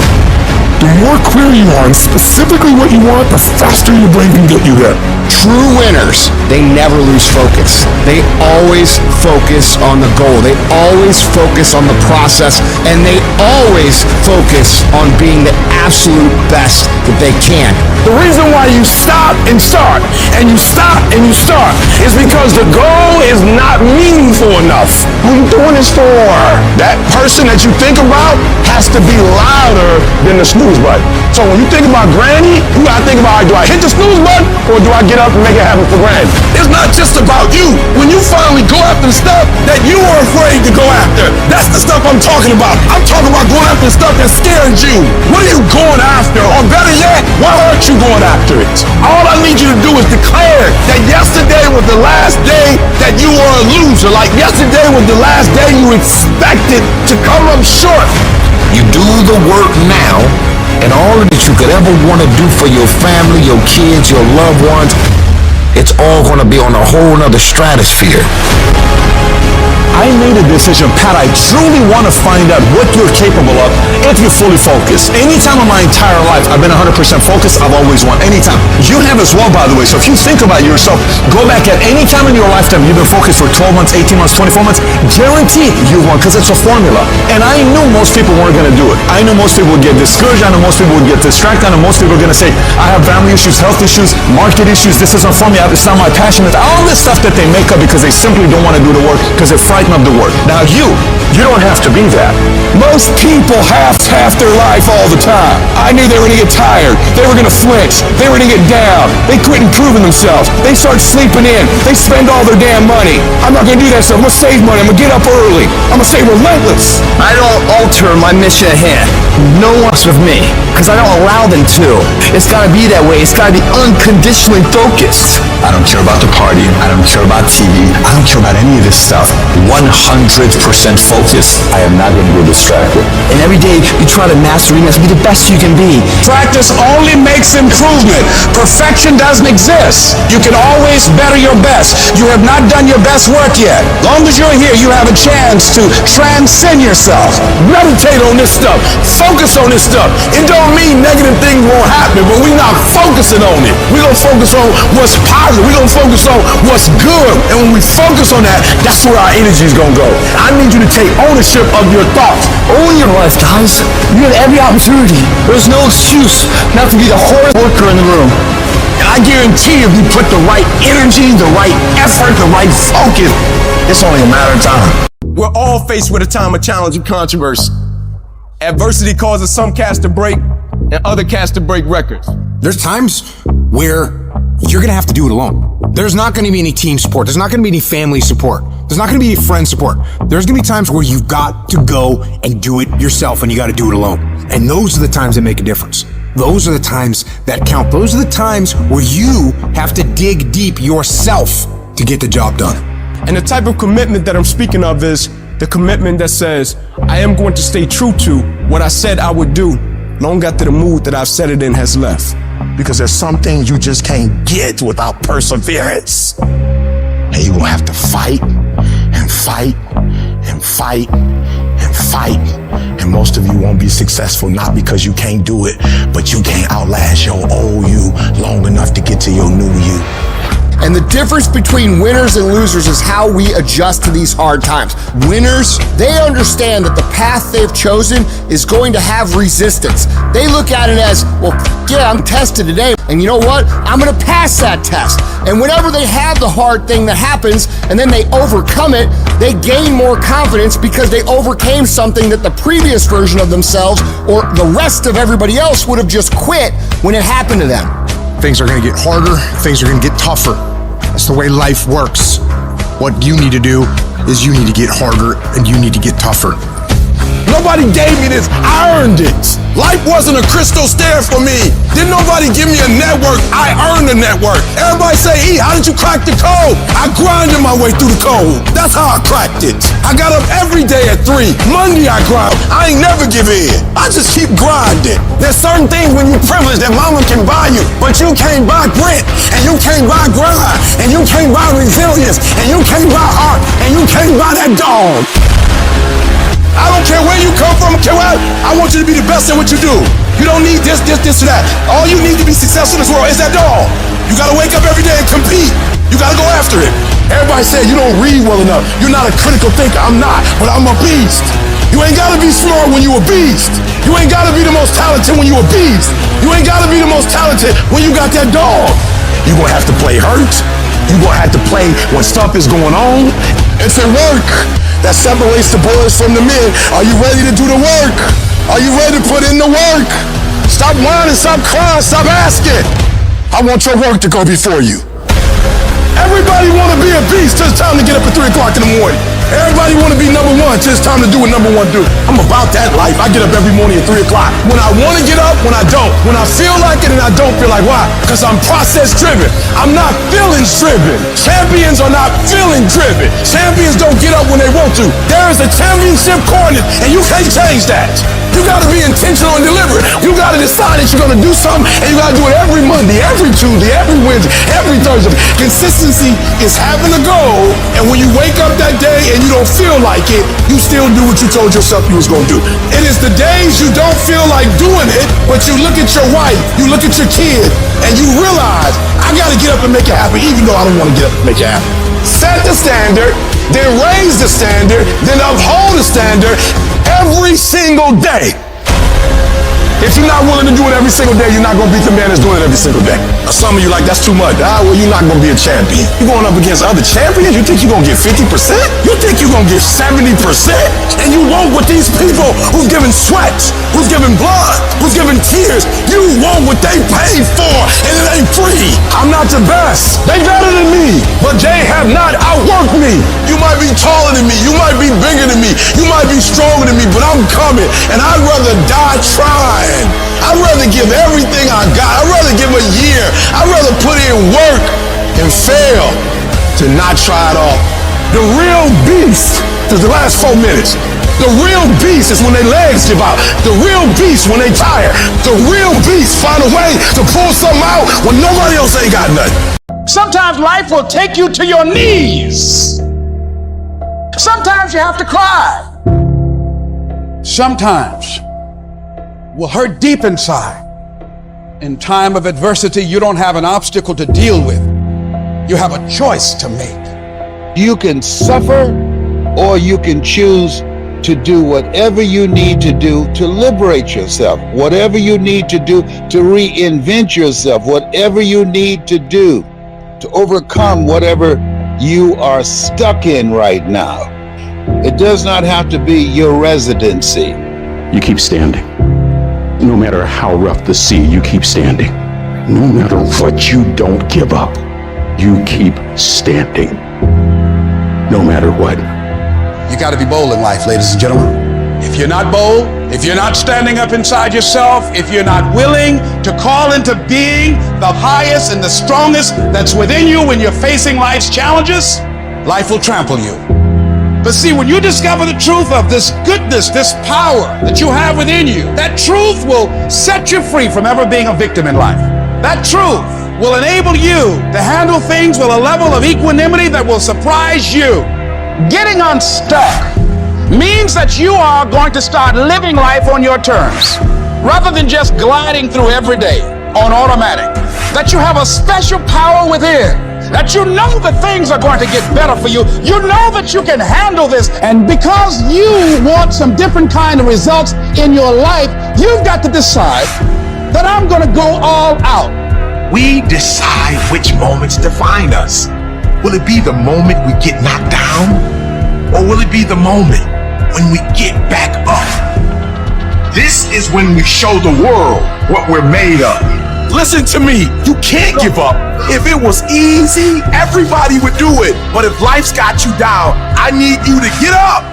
C: The more clear you are on specifically what you want, the faster your brain can get you there.
G: True winners, they never lose focus. They always focus on the goal. They always focus on the process, and they always focus on being the absolute best that they can.
E: The reason why you stop and start, and you stop and you start, is because the goal is not meaningful enough. Who are you doing this for? That person that you think about has to be louder than the snooze button. So when you think about Granny, you gotta think about, do I hit the snooze button, or do I get up and make it happen for Granny? It's not just about you. When you finally go after the stuff that you were afraid to go after, that's the stuff I'm talking about. I'm talking about going after the stuff that scared you. What are you going after? Or better yet, why aren't you going after it? All I need you to do is declare that yesterday was the last day that you were a loser. Like yesterday was the last day you expected to come up short.
Q: You do the work now, and all that you could ever want to do for your family, your kids, your loved ones, it's all going to be on a whole nother stratosphere.
A: I made a decision, Pat, I truly want to find out what you're capable of if you're fully focused. Anytime in my entire life, I've been 100% focused, I've always won. Anytime. You have as well, by the way. So if you think about yourself, go back at any time in your lifetime, you've been focused for 12 months, 18 months, 24 months, guaranteed you won, because it's a formula. And I knew most people weren't going to do it. I knew most people would get discouraged. I knew most people would get distracted. I knew most people were going to say, I have family issues, health issues, market issues, this isn't for me, it's not my passion. It's all this stuff that they make up because they simply don't want to do the work, because they're frightened of the work. Now you don't have to be that.
E: Most people have half their life all the time. I knew they were going to get tired. They were going to flinch. They were going to get down. They quit improving themselves. They start sleeping in. They spend all their damn money. I'm not going to do that stuff. I'm going to save money. I'm going to get up early. I'm going to stay relentless.
F: I don't alter my mission at hand. No one's with me, because I don't allow them to. It's got to be that way. It's got to be unconditionally focused.
A: I don't care about the party. I don't care about TV. I don't care about any of this stuff. 100% focused. I am not going to be distracted.
F: And every day you try to master it, be the best you can be.
E: Practice only makes improvement. Perfection doesn't exist. You can always better your best. You have not done your best work yet. Long as you're here, you have a chance to transcend yourself. Meditate on this stuff. Focus on this stuff. It don't mean negative things won't happen, but we're not focusing on it. We're going to focus on what's positive. We're going to focus on what's good. And when we focus on that, that's where our energy is going to go. I need you to take ownership of your thoughts.
F: Own your life, guys. You had every opportunity. There's no excuse not to be the hardest worker in the room.
E: And I guarantee if you put the right energy, the right effort, the right focus, it's only a matter of time.
N: We're all faced with a time of challenge and controversy. Adversity causes some cats to break and other cats to break records.
H: There's times where you're gonna have to do it alone. There's not gonna be any team support. There's not gonna be any family support. There's not gonna be any friend support. There's gonna be times where you've got to go and do it yourself, and you gotta do it alone. And those are the times that make a difference. Those are the times that count. Those are the times where you have to dig deep yourself to get the job done.
N: And the type of commitment that I'm speaking of is the commitment that says, I am going to stay true to what I said I would do, long after the mood that I've said it in has left.
E: Because there's some things you just can't get without perseverance. And you're gonna have to fight and fight and fight and fight. And most of you won't be successful, not because you can't do it, but you can't outlast your old you long enough to get to your new you.
G: And the difference between winners and losers is how we adjust to these hard times. Winners, they understand that the path they've chosen is going to have resistance. They look at it as, well, yeah, I'm tested today, and you know what? I'm gonna pass that test. And whenever they have the hard thing that happens, and then they overcome it, they gain more confidence because they overcame something that the previous version of themselves or the rest of everybody else would have just quit when it happened to them.
H: Things are gonna get harder, things are gonna get tougher. That's the way life works. What you need to do is you need to get harder and you need to get tougher.
E: Nobody gave me this, I earned it. Life wasn't a crystal stair for me. Didn't nobody give me a network, I earned the network. Everybody say, E, how did you crack the code? I grinded my way through the code. That's how I cracked it. I got up every day at 3. Monday I grind. I ain't never give in. I just keep grinding. There's certain things when you're privileged that mama can buy you, but you can't buy grit, and you can't buy grind, and you can't buy resilience, and you can't buy heart, and you can't buy that dog. I don't care where you come from, I want you to be the best at what you do. You don't need this, or that. All you need to be successful in this world is that dog. You gotta wake up every day and compete. You gotta go after it. Everybody said you don't read well enough. You're not a critical thinker. I'm not, but I'm a beast. You ain't gotta be smart when you a beast. You ain't gotta be the most talented when you a beast. You ain't gotta be the most talented when you got that dog. You gonna have to play hurt. You gonna have to play when stuff is going on. It's a work that separates the boys from the men. Are you ready to do the work? Are you ready to put in the work? Stop whining, stop crying, stop asking. I want your work to go before you. Everybody want to be a beast till it's time to get up at 3 o'clock in the morning. Everybody want to be number one till it's time to do what number one do. I'm about that life. I get up every morning at 3 o'clock. When I want to get up, when I don't. When I feel like it and I don't feel like. Why? Because I'm process driven. I'm not feelings driven. Champions are not feeling driven. Champions don't get up when they want to. There is a championship coordinate and you can't change that. You got to be intentional and deliberate. You got to decide that you're going to do something and you got to do it every Monday, every Tuesday, every Wednesday, every Thursday. Consistency is having a goal, and when you wake up that day and you don't feel like it, you still do what you told yourself you was going to do. It is the days you don't feel like doing it, but you look at your wife, you look at your kid, and you realize, I got to get up and make it happen, even though I don't want to get up and make it happen. Set the standard, then raise the standard, then uphold the standard every single day. If you're not willing to do it every single day, you're not going to beat the man that's doing it every single day. Some of you like, that's too much. Well, you're not going to be a champion. You're going up against other champions? You think you're going to get 50%? You think you're going to get 70%? And you won't with these people who've given sweat, who's given blood, who's given tears. You want what they paid for, and it ain't free. I'm not the best. They better than me, but they have not outworked me. You might be taller than me. You might be bigger than me. You might be stronger than me, but I'm coming, and I'd rather die trying. I'd rather give everything I got. I'd rather give a year. I'd rather put in work and fail to not try it all. The real beast is the last 4 minutes. The real beast is when their legs give out. The real beast when they tired. The real beast find a way to pull something out when nobody else ain't got nothing.
L: Sometimes life will take you to your knees. Sometimes you have to cry. Sometimes will hurt deep inside. In time of adversity, you don't have an obstacle to deal with. You have a choice to make.
R: You can suffer, or you can choose to do whatever you need to do to liberate yourself, whatever you need to do to reinvent yourself, whatever you need to do to overcome whatever you are stuck in right now. It does not have to be your residency.
S: You keep standing. No matter how rough the sea, you keep standing. No matter what, you don't give up. You keep standing. No matter what.
L: You got to be bold in life, ladies and gentlemen. If you're not bold, if you're not standing up inside yourself, if you're not willing to call into being the highest and the strongest that's within you when you're facing life's challenges, life will trample you. But see, when you discover the truth of this goodness, this power that you have within you, that truth will set you free from ever being a victim in life. That truth will enable you to handle things with a level of equanimity that will surprise you. Getting unstuck means that you are going to start living life on your terms, rather than just gliding through every day on automatic. That you have a special power within. That you know that things are going to get better for you. You know that you can handle this. And because you want some different kind of results in your life, you've got to decide that I'm going to go all out.
W: We decide which moments define us. Will it be the moment we get knocked down? Or will it be the moment when we get back up? This is when we show the world what we're made of. Listen to me, you can't give up. If it was easy, everybody would do it. But if life's got you down, I need you to get up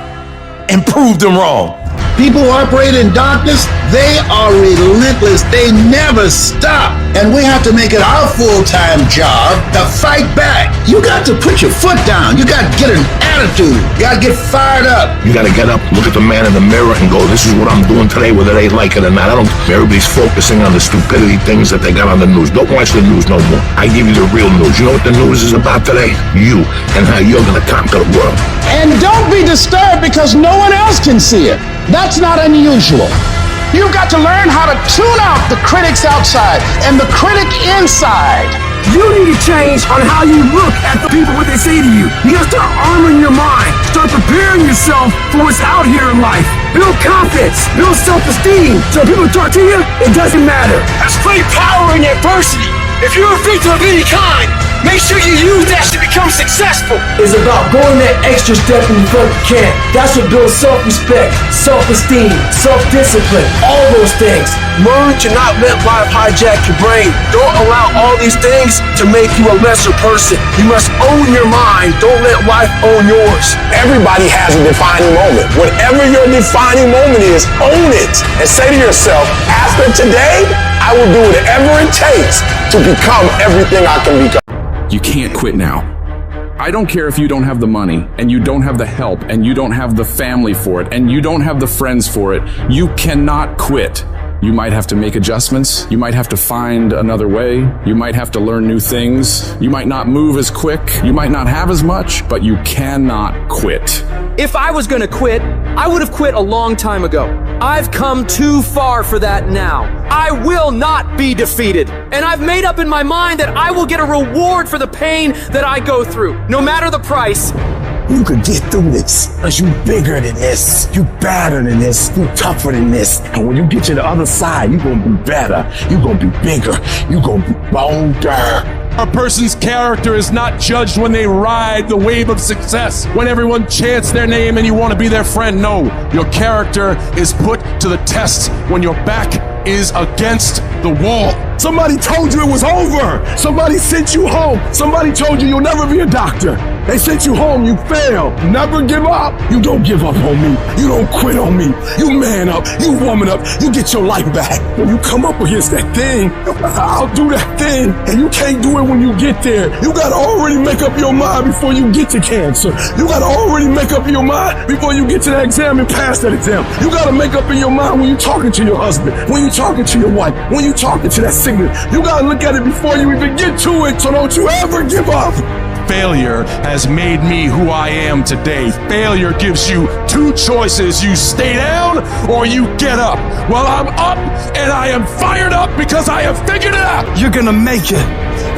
W: and prove them wrong.
G: People who operate in darkness, they are relentless. They never stop.
R: And we have to make it our full-time job to fight back. You got to put your foot down. You got to get an attitude. You got to get fired up.
W: You gotta get up, look at the man in the mirror and go, this is what I'm doing today, whether they like it or not. Everybody's focusing on the stupidity things that they got on the news. Don't watch the news no more. I give you the real news. You know what the news is about today? You, and how you're gonna conquer the world.
L: And don't be disturbed because no one else can see it. That's not unusual. You've got to learn how to tune out the critics outside and the critic inside.
I: You need to change on how you look at the people, what they say to you. You gotta start armoring your mind. Start preparing yourself for what's out here in life. Build confidence. Build self-esteem. So people talk to you, it doesn't matter. That's great power in adversity. If you're a victim of any kind, make sure you use that to become successful. It's about going that extra step when you feel you can. That's what builds self-respect, self-esteem, self-discipline, all those things. Learn to not let life hijack your brain. Don't allow all these things to make you a lesser person. You must own your mind. Don't let life own yours.
N: Everybody has a defining moment. Whatever your defining moment is, own it. And say to yourself, after today, I will do whatever it takes to become everything I can become.
T: You can't quit now. I don't care if you don't have the money, and you don't have the help, and you don't have the family for it, and you don't have the friends for it. You cannot quit. You might have to make adjustments. You might have to find another way. You might have to learn new things. You might not move as quick. You might not have as much, but you cannot quit.
U: If I was gonna quit, I would have quit a long time ago. I've come too far for that now. I will not be defeated. And I've made up in my mind that I will get a reward for the pain that I go through, no matter the price.
X: You could get through this, because you bigger than this, you badder than this, you tougher than this. And when you get to the other side, you gonna be better, you gonna be bigger, you gonna be bolder.
Y: A person's character is not judged when they ride the wave of success, when everyone chants their name and you want to be their friend. No, your character is put to the test when your back is against the wall.
O: Somebody told you it was over. Somebody sent you home. Somebody told you you'll never be a doctor. They sent you home, you failed. Never give up. You don't give up on me. You don't quit on me. You man up, you woman up, you get your life back. When you come up against that thing, I'll do that thing. And you can't do it when you get there. You gotta already make up your mind before you get to cancer. You gotta already make up your mind before you get to that exam and pass that exam. You gotta make up in your mind when you're talking to your husband, when you're talking to your wife, when you're talking to that sickness. You gotta look at it before you even get to it, so don't you ever give up.
Y: Failure has made me who I am today. Failure gives you two choices. You stay down or you get up. Well, I'm up and I am fired up because I have figured it out.
I: You're gonna make it.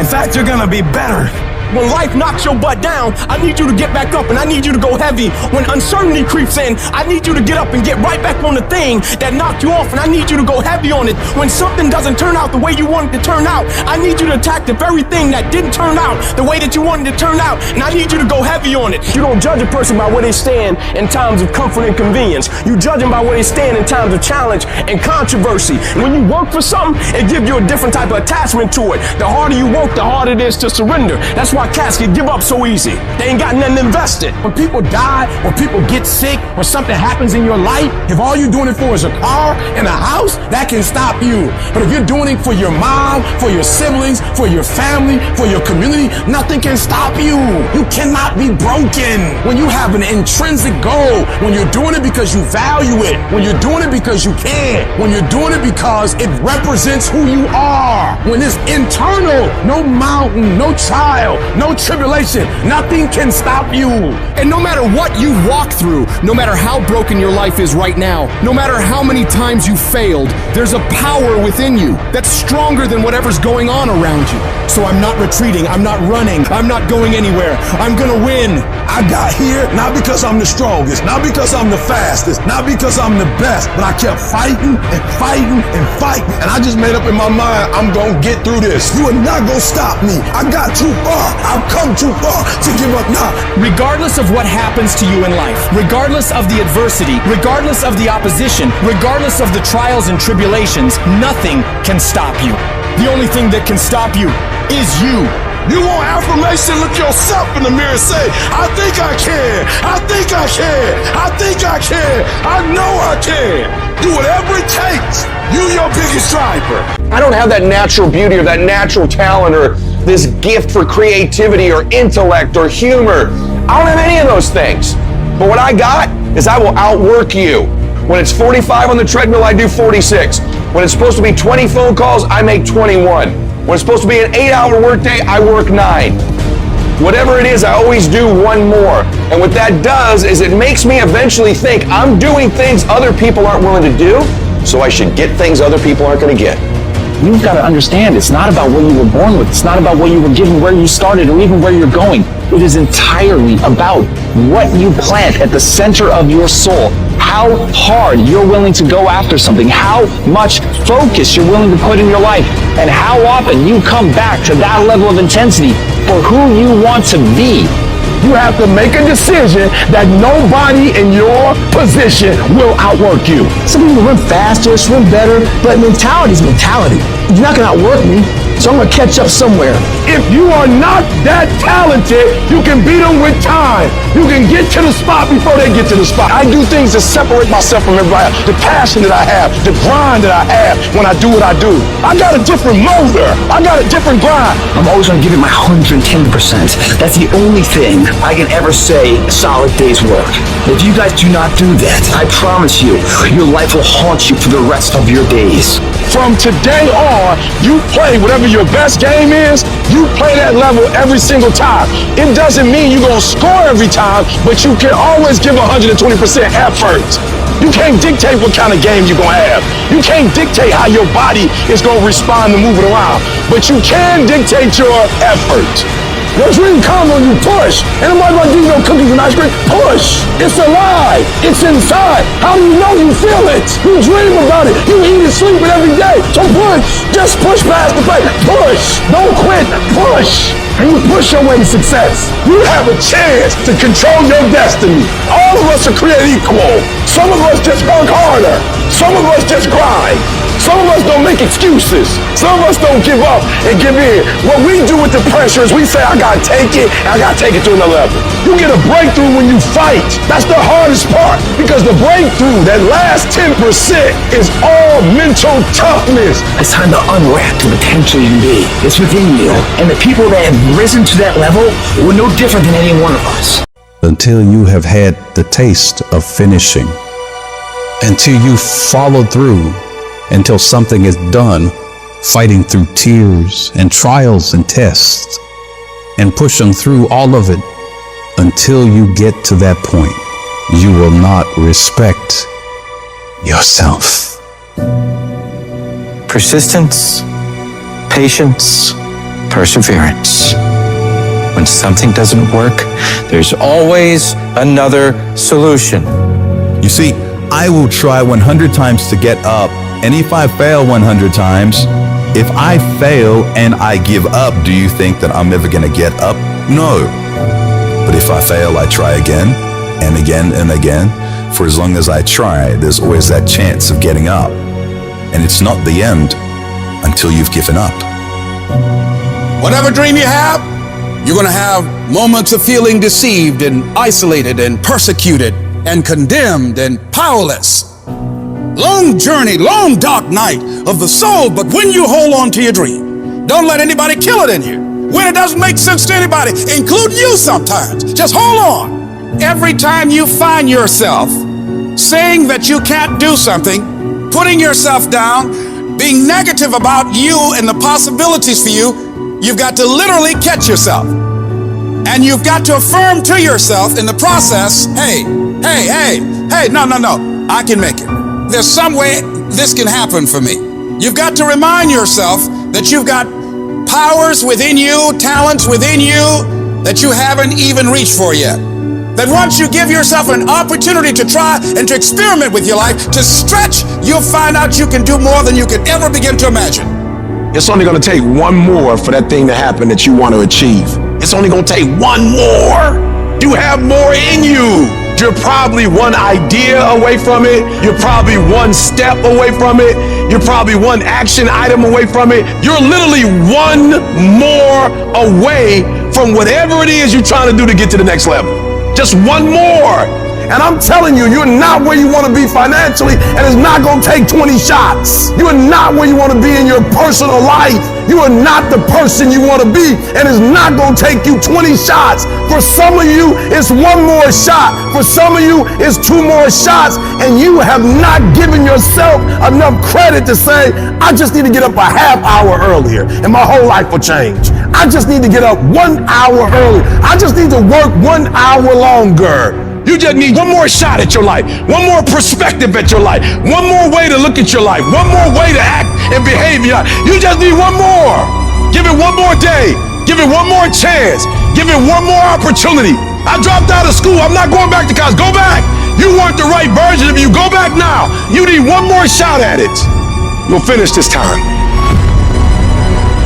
I: In fact, you're gonna be better. When life knocks your butt down, I need you to get back up and I need you to go heavy. When uncertainty creeps in, I need you to get up and get right back on the thing that knocked you off, and I need you to go heavy on it. When something doesn't turn out the way you want it to turn out, I need you to attack the very thing that didn't turn out the way that you wanted it to turn out, and I need you to go heavy on it.
N: You don't judge a person by where they stand in times of comfort and convenience. You judge them by where they stand in times of challenge and controversy. When you work for something, it gives you a different type of attachment to it. The harder you work, the harder it is to surrender. That's why cats can give up so easy. They ain't got nothing invested.
L: When people die, or people get sick, or something happens in your life, if all you're doing it for is a car and a house, that can stop you. But if you're doing it for your mom, for your siblings, for your family, for your community, nothing can stop you. You cannot be broken. When you have an intrinsic goal, when you're doing it because you value it, when you're doing it because you can, when you're doing it because it represents who you are, when it's internal, no mountain, no trial, no tribulation, nothing can stop you.
U: And no matter what you walk through, no matter how broken your life is right now, no matter how many times you failed, there's a power within you that's stronger than whatever's going on around you.
L: So I'm not retreating, I'm not running, I'm not going anywhere. I'm gonna win.
O: I got here not because I'm the strongest, not because I'm the fastest, not because I'm the best, but I kept fighting and fighting and fighting. And I just made up in my mind, I'm gonna get through this. You are not gonna stop me. I got too far. I've come too far to give up now.
U: Regardless of what happens to you in life, regardless of the adversity, regardless of the opposition, regardless of the trials and tribulations, nothing can stop you. The only thing that can stop you is you.
O: You want affirmation? Look yourself in the mirror and say, I think I can. I think I can. I think I can. I know I can. Do whatever it takes. You your biggest driver.
E: I don't have that natural beauty or that natural talent or this gift for creativity or intellect or humor. I don't have any of those things. But what I got is I will outwork you. When it's 45 on the treadmill, I do 46. When it's supposed to be 20 phone calls, I make 21. When it's supposed to be an 8-hour workday, I work 9. Whatever it is, I always do one more. And what that does is it makes me eventually think I'm doing things other people aren't willing to do, so I should get things other people aren't going to get.
B: You've got to understand, it's not about what you were born with. It's not about what you were given, where you started, or even where you're going. It is entirely about what you plant at the center of your soul. How hard you're willing to go after something, how much focus you're willing to put in your life, and how often you come back to that level of intensity for who you want to be.
O: You have to make a decision that nobody in your position will outwork you.
I: Some people run faster, swim better, but mentality is mentality. You're not gonna outwork me, so I'm gonna catch up somewhere.
O: If you are not that talented, you can beat them with time. You can get to the spot before they get to the spot. I do things to separate myself from everybody else. The passion that I have, the grind that I have when I do what I do. I got a different motor. I got a different grind.
B: I'm always going to give it my 110%. That's the only thing I can ever say a solid day's work. If you guys do not do that, I promise you, your life will haunt you for the rest of your days.
O: From today on, you play whatever your best game is, you play that level every single time. It doesn't mean you're going to score every time, but you can always give 120% effort. You can't dictate what kind of game you're going to have. You can't dictate how your body is going to respond to moving around, but you can dictate your effort. Your dream comes when you push. And nobody gonna give you no cookies and ice cream. Push. It's alive. It's inside. How do you know you feel it? You dream about it. You eat and sleep it every day. So push. Just push past the plate. Push. Don't quit. Push. And you push your way to success. You have a chance to control your destiny. All of us are created equal. Some of us just work harder. Some of us just grind. Some of us don't make excuses. Some of us don't give up and give in. What we do with the pressure is we say, I gotta take it, and I gotta take it to another level. You get a breakthrough when you fight. That's the hardest part, because the breakthrough, that last 10%, is all mental toughness.
B: It's time to unwrap the potential you can be. It's within you. And the people that have risen to that level were no different than any one of us.
D: Until you have had the taste of finishing. Until you follow through. Until something is done, fighting through tears and trials and tests, and pushing through all of it until you get to that point, you will not respect yourself.
M: Persistence, patience, perseverance. When something doesn't work, there's always another solution.
P: You see, I will try 100 times to get up. And if I fail 100 times, if I fail and I give up, do you think that I'm ever going to get up? No. But if I fail, I try again and again and again. For as long as I try, there's always that chance of getting up. And it's not the end until you've given up.
V: Whatever dream you have, you're going to have moments of feeling deceived and isolated and persecuted and condemned and powerless. Long journey, long dark night of the soul, but when you hold on to your dream, don't let anybody kill it in you. When it doesn't make sense to anybody, including you sometimes, just hold on. Every time you find yourself saying that you can't do something, putting yourself down, being negative about you and the possibilities for you, you've got to literally catch yourself. And you've got to affirm to yourself in the process, hey, no, I can make it. There's some way this can happen for me. You've got to remind yourself that you've got powers within you, talents within you that you haven't even reached for yet. That once you give yourself an opportunity to try and to experiment with your life, to stretch, you'll find out you can do more than you could ever begin to imagine.
O: It's only going to take one more for that thing to happen that you want to achieve. It's only going to take one more. You have more in you. You're probably one idea away from it. You're probably one step away from it. You're probably one action item away from it. You're literally one more away from whatever it is you're trying to do to get to the next level. Just one more. And I'm telling you, you're not where you want to be financially, and it's not going to take 20 shots. You are not where you want to be in your personal life. You are not the person you want to be, and it's not going to take you 20 shots. For some of you, it's one more shot. For some of you, it's two more shots, and you have not given yourself enough credit to say, I just need to get up a half hour earlier, and my whole life will change. I just need to get up 1 hour earlier. I just need to work 1 hour longer. You just need one more shot at your life, one more perspective at your life, one more way to look at your life, one more way to act and behave. You just need one more. Give it one more day. Give it one more chance. Give it one more opportunity. I dropped out of school. I'm not going back to college. Go back. You weren't the right version of you. Go back now. You need one more shot at it. You'll finish this time.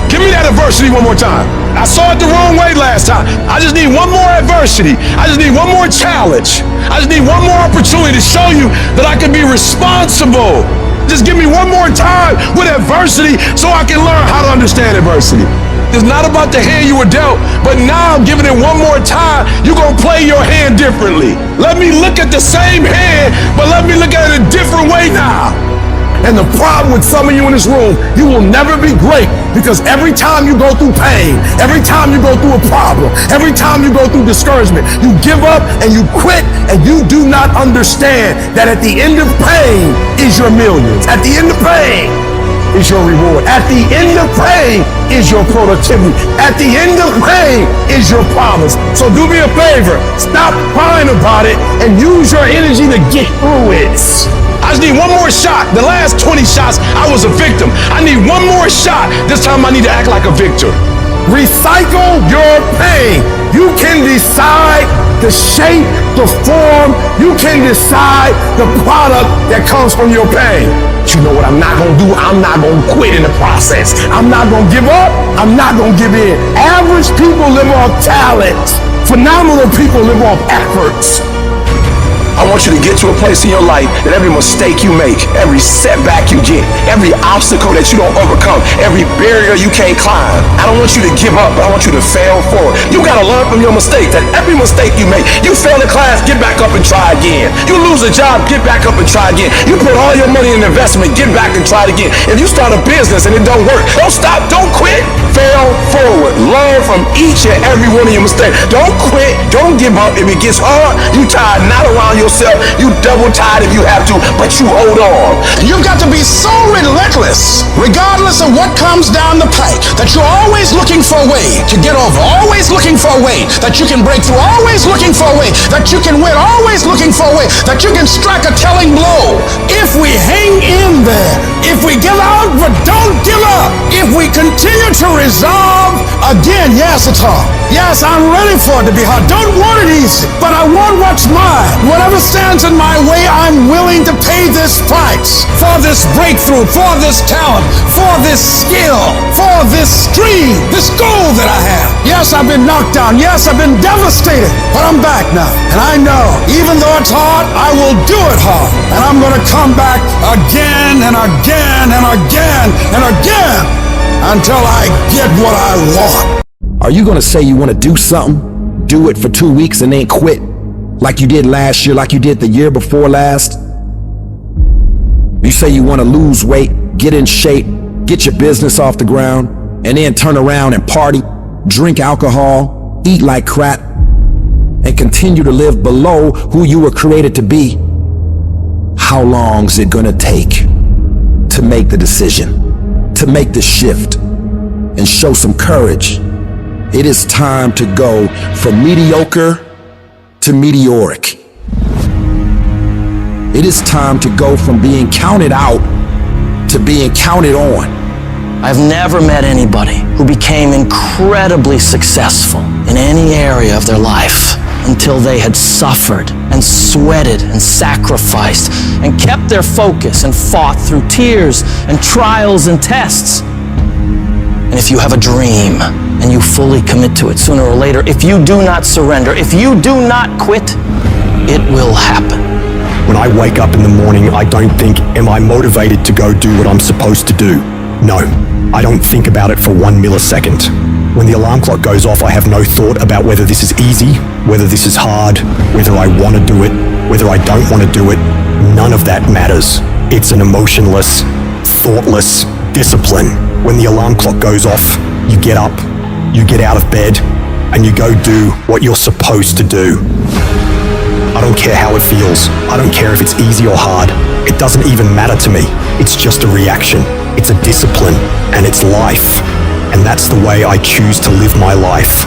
O: Give me that adversity one more time. I saw it the wrong way last time. I just need one more adversity. I just need one more challenge. I just need one more opportunity to show you that I can be responsible. Just give me one more time with adversity so I can learn how to understand adversity. It's not about the hand you were dealt, but now giving it one more time, you're going to play your hand differently. Let me look at the same hand, but let me look at it a different way now. And the problem with some of you in this room, you will never be great because every time you go through pain, every time you go through a problem, every time you go through discouragement, you give up and you quit and you do not understand that at the end of pain is your millions. At the end of pain is your reward. At the end of pain is your productivity. At the end of pain is your promise. So do me a favor, stop crying about it and use your energy to get through it. I just need one more shot. The last 20 shots, I was a victim. I need one more shot. This time I need to act like a victor. Recycle your pain. You can decide the shape, the form. You can decide the product that comes from your pain. But you know what I'm not going to do? I'm not going to quit in the process. I'm not going to give up. I'm not going to give in. Average people live off talent. Phenomenal people live off efforts. I want you to get to a place in your life that every mistake you make, every setback you get, every obstacle that you don't overcome, every barrier you can't climb. I don't want you to give up, but I want you to fail forward. You gotta learn from your mistakes. That every mistake you make, you fail in class, get back up and try again. You lose a job, get back up and try again. You put all your money in investment, get back and try it again. If you start a business and it don't work, don't stop, don't quit. Fail forward. Learn from each and every one of your mistakes. Don't quit, don't give up. If it gets hard, you tie a knot around yourself. You double tied if you have to, but you hold on.
L: You've got to be so relentless, regardless of what comes down the pike, that you're always looking for a way to get over, always looking for a way that you can break through, always looking for a way that you can win, always looking for a way that you can strike a telling blow. If we hang in there, if we give out but don't give up, if we continue to resolve, again, yes, it's hard. Yes, I'm ready for it to be hard. Don't want it easy, but I want what's mine. Whatever stands in my way, I'm willing to pay this price for this breakthrough, for this talent, for this skill, for this dream, this goal that I have. Yes, I've been knocked down. Yes, I've been devastated, but I'm back now. And I know, even though it's hard, I will do it hard. And I'm going to come back again and again and again and again until I get what I want.
A: Are you going to say you want to do something, do it for 2 weeks and then quit? Like you did last year, like you did the year before last? You say you want to lose weight, get in shape, get your business off the ground, and then turn around and party, drink alcohol, eat like crap, and continue to live below who you were created to be. How long is it going to take to make the decision, to make the shift, and show some courage? It is time to go from mediocre to meteoric. It is time to go from being counted out to being counted on.
C: I've never met anybody who became incredibly successful in any area of their life until they had suffered and sweated and sacrificed and kept their focus and fought through tears and trials and tests. And if you have a dream and you fully commit to it, sooner or later, if you do not surrender, if you do not quit, it will happen.
F: When I wake up in the morning, I don't think, am I motivated to go do what I'm supposed to do? No, I don't think about it for 1 millisecond. When the alarm clock goes off, I have no thought about whether this is easy, whether this is hard, whether I want to do it, whether I don't want to do it. None of that matters. It's an emotionless, thoughtless discipline. When the alarm clock goes off, you get up, you get out of bed, and you go do what you're supposed to do. I don't care how it feels. I don't care if it's easy or hard. It doesn't even matter to me. It's just a reaction. It's a discipline, and it's life. And that's the way I choose to live my life.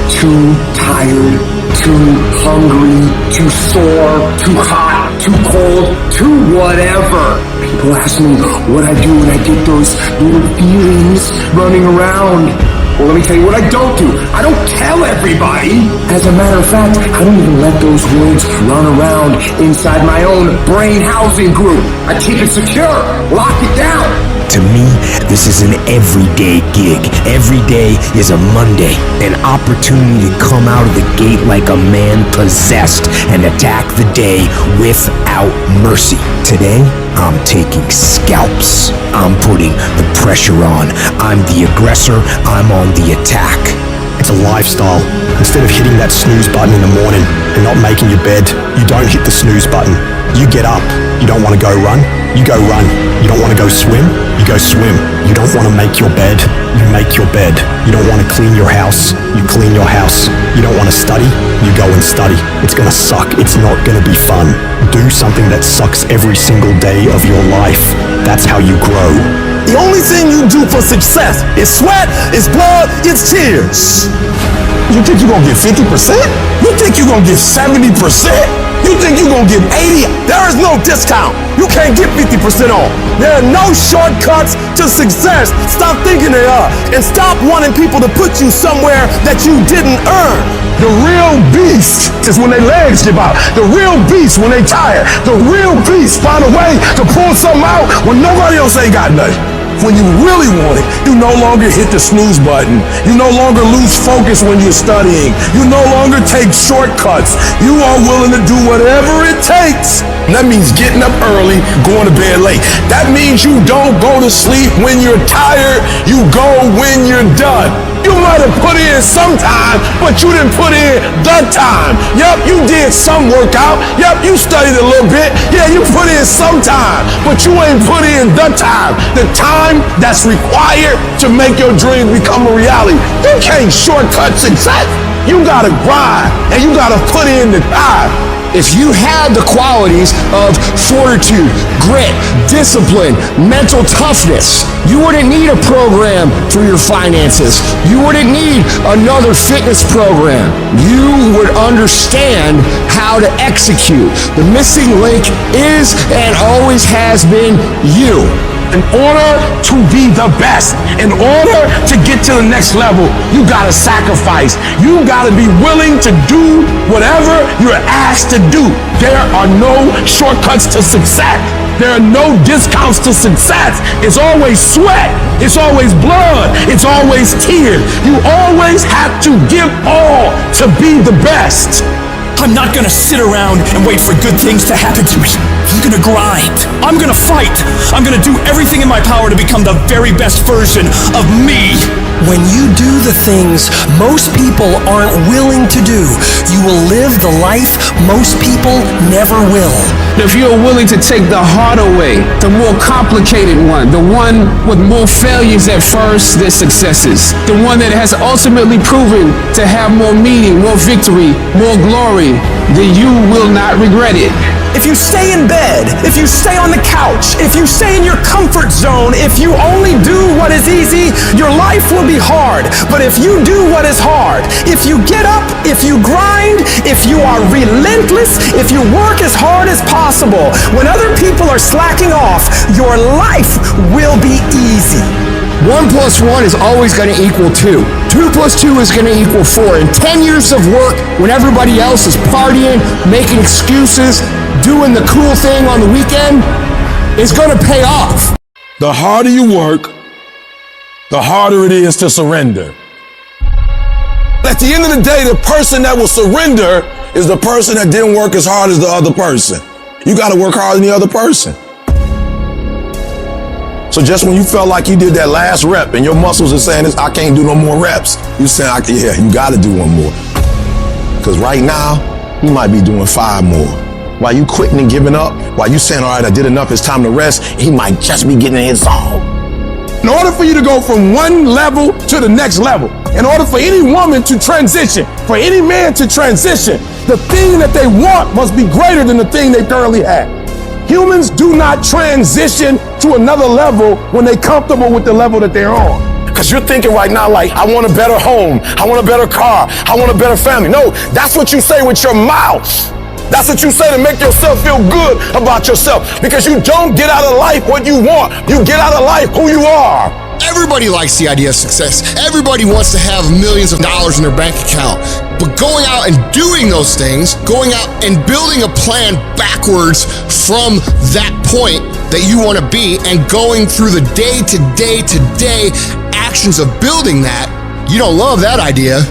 I: Too tired, too hungry, too sore, too hot, too cold, too whatever. People ask me what I do when I get those little feelings running around. Well, let me tell you what I don't do. I don't tell everybody. As a matter of fact, I don't even let those words run around inside my own brain housing group. I keep it secure, lock it down.
H: To me, this is an everyday gig. Every day is a Monday, an opportunity to come out of the gate like a man possessed and attack the day without mercy. Today, I'm taking scalps. I'm putting the pressure on. I'm the aggressor. I'm on the attack.
F: It's a lifestyle. Instead of hitting that snooze button in the morning and not making your bed, you don't hit the snooze button. You get up. You don't want to go run? You go run. You don't want to go swim? You go swim. You don't want to make your bed? You make your bed. You don't want to clean your house? You clean your house. You don't want to study? You go and study. It's going to suck. It's not going to be fun. Do something that sucks every single day of your life. That's how you grow.
O: The only thing you do for success is sweat, it's blood, it's tears. You think you're gonna get 50%? You think you're gonna get 70%? You think you're gonna get 80? There is no discount. You can't get 50% off. There are no shortcuts to success. Stop thinking they are. And stop wanting people to put you somewhere that you didn't earn. The real beast is when their legs give out. The real beast when they tired. The real beast find a way to pull something out when nobody else ain't got nothing. When you really want it, you no longer hit the snooze button. You no longer lose focus when you're studying. You no longer take shortcuts. You are willing to do whatever it takes. And that means getting up early, going to bed late. That means you don't go to sleep when you're tired. You go when you're done. You might have put in some time, but you didn't put in the time. Yep, you did some workout. Yep, you studied a little bit. Yeah, you put in some time, but you ain't put in the time. The time that's required to make your dreams become a reality. You can't shortcut success. You gotta grind, and you gotta put in the time.
G: If you had the qualities of fortitude, grit, discipline, mental toughness, you wouldn't need a program for your finances. You wouldn't need another fitness program. You would understand how to execute. The missing link is and always has been you.
O: In order to be the best, in order to get to the next level, you gotta sacrifice. You gotta be willing to do whatever you're asked to do. There are no shortcuts to success. There are no discounts to success. It's always sweat. It's always blood. It's always tears. You always have to give all to be the best.
J: I'm not gonna sit around and wait for good things to happen to me. I'm gonna grind. I'm gonna fight. I'm gonna do everything in my power to become the very best version of me.
H: When you do the things most people aren't willing to do, you will live the life most people never will.
L: If you're willing to take the harder way, the more complicated one, the one with more failures at first than successes, the one that has ultimately proven to have more meaning, more victory, more glory, then you will not regret it.
J: If you stay in bed, if you stay on the couch, if you stay in your comfort zone, if you only do what is easy, your life will be hard. But if you do what is hard, if you get up, if you grind, if you are relentless, if you work as hard as possible, when other people are slacking off, your life will be easy.
G: 1 + 1 is always going to equal 2. 2 + 2 is going to equal 4. And 10 years of work when everybody else is partying, making excuses, doing the cool thing on the weekend is going to pay off.
O: The harder you work, the harder it is to surrender. At the end of the day, the person that will surrender is the person that didn't work as hard as the other person. You got to work harder than the other person. So just when you felt like you did that last rep and your muscles are saying, I can't do no more reps, you saying, yeah, you got to do one more. Because right now, you might be doing 5 more. While you quitting and giving up, while you saying, all right, I did enough, it's time to rest, he might just be getting in his zone.
E: In order for you to go from one level to the next level, in order for any woman to transition, for any man to transition, the thing that they want must be greater than the thing they currently have. Humans do not transition to another level when they're comfortable with the level that they're on.
O: Because you're thinking right now like, I want a better home, I want a better car, I want a better family. No, that's what you say with your mouth. That's what you say to make yourself feel good about yourself. Because you don't get out of life what you want. You get out of life who you are.
G: Everybody likes the idea of success. Everybody wants to have millions of dollars in their bank account. But going out and doing those things, going out and building a plan backwards from that point that you want to be and going through the day-to-day actions of building that, you don't love that idea.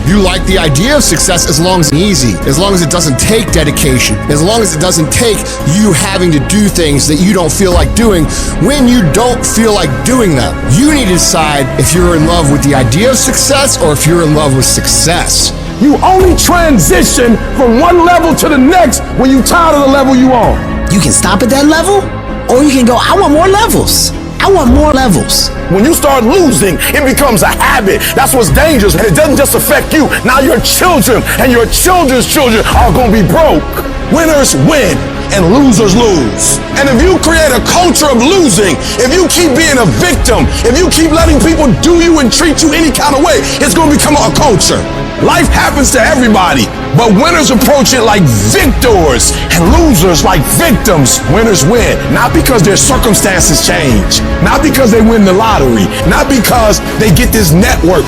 G: You like the idea of success as long as it's easy, as long as it doesn't take dedication, as long as it doesn't take you having to do things that you don't feel like doing when you don't feel like doing them. You need to decide if you're in love with the idea of success or if you're in love with success.
E: You only transition from one level to the next when you're tired of the level you on.
H: You can stop at that level, or you can go, I want more levels. I want more levels.
O: When you start losing, it becomes a habit. That's what's dangerous. And it doesn't just affect you. Now your children and your children's children are going to be broke. Winners win and losers lose. And if you create a culture of losing, if you keep being a victim, if you keep letting people do you and treat you any kind of way, it's going to become a culture. Life happens to everybody, but winners approach it like victors and losers like victims. Winners win, not because their circumstances change, not because they win the lottery, not because they get this network.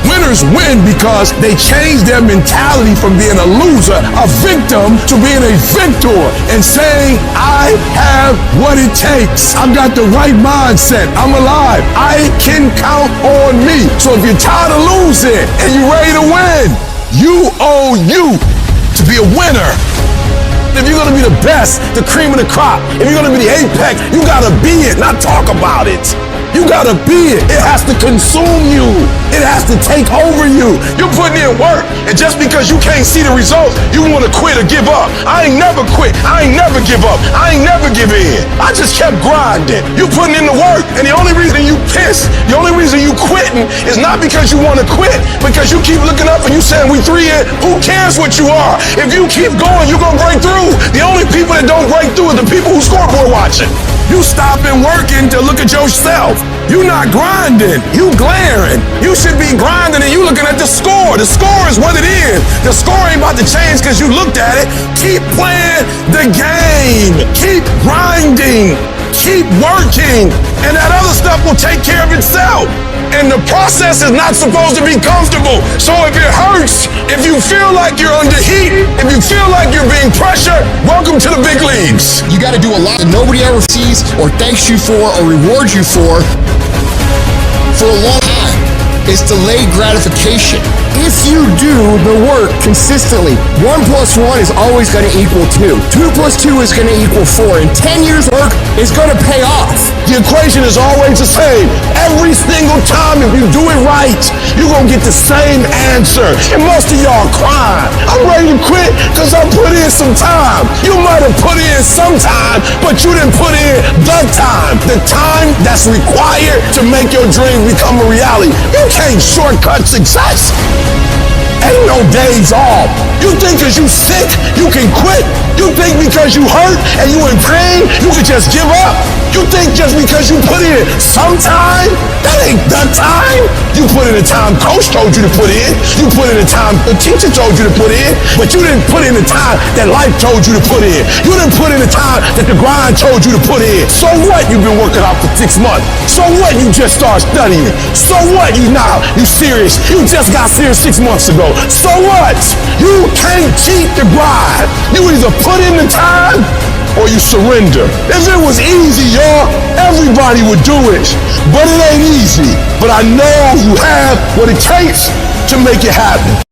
O: Winners win because they change their mentality from being a loser, a victim, to being a victor and saying, I have what it takes. I've got the right mindset. I'm alive. I can count on me. So if you're tired of losing and you're ready to win, you owe you to be a winner. If you're going to be the best, the cream of the crop, if you're going to be the apex, you got to be it, not talk about it. You gotta be it. It has to consume you. It has to take over you. You're putting in work, and just because you can't see the results, you wanna quit or give up. I ain't never quit. I ain't never give up. I ain't never give in. I just kept grinding. You putting in the work, and the only reason you pissed, the only reason you quitting is not because you wanna quit, because you keep looking up and you saying we 3 in. Who cares what you are? If you keep going, you're gonna break through. The only people that don't break through are the people who scoreboard watching. You stopping working to look at yourself. You not grinding, you glaring. You should be grinding and you looking at the score. The score is what it is. The score ain't about to change because you looked at it. Keep playing the game. Keep grinding. Keep working. And that other stuff will take care of itself. And the process is not supposed to be comfortable. So if it hurts, if you feel like you're under heat, if you feel like you're being pressured, welcome to the big leagues.
G: You got to do a lot that nobody ever sees or thanks you for or rewards you for a long time. It's delayed gratification. If you do the work consistently, 1 + 1 is always going to equal 2. 2 + 2 is going to equal 4. And 10 years work is going to pay off.
O: The equation is always the same. Every single time, if you do it right, you're going to get the same answer. And most of y'all crying. I'm ready to quit because I put in some time. You might have put in some time, but you didn't put in the time. The time that's required to make your dream become a reality. You can't shortcut success. Ain't no days off. You think because you sick, you can quit. You think because you hurt and you in pain, you can just give up. You think just because you put in some time, that ain't the time. You put in the time coach told you to put in. You put in the time the teacher told you to put in. But you didn't put in the time that life told you to put in. You didn't put in the time that the grind told you to put in. So what? You've been working out for 6 months. So what? You just started studying. So what? You serious. You just got serious 6 months ago. So what? You can't cheat the grind. You either put in the time or you surrender. If it was easy, y'all, everybody would do it. But it ain't easy. But I know you have what it takes to make it happen.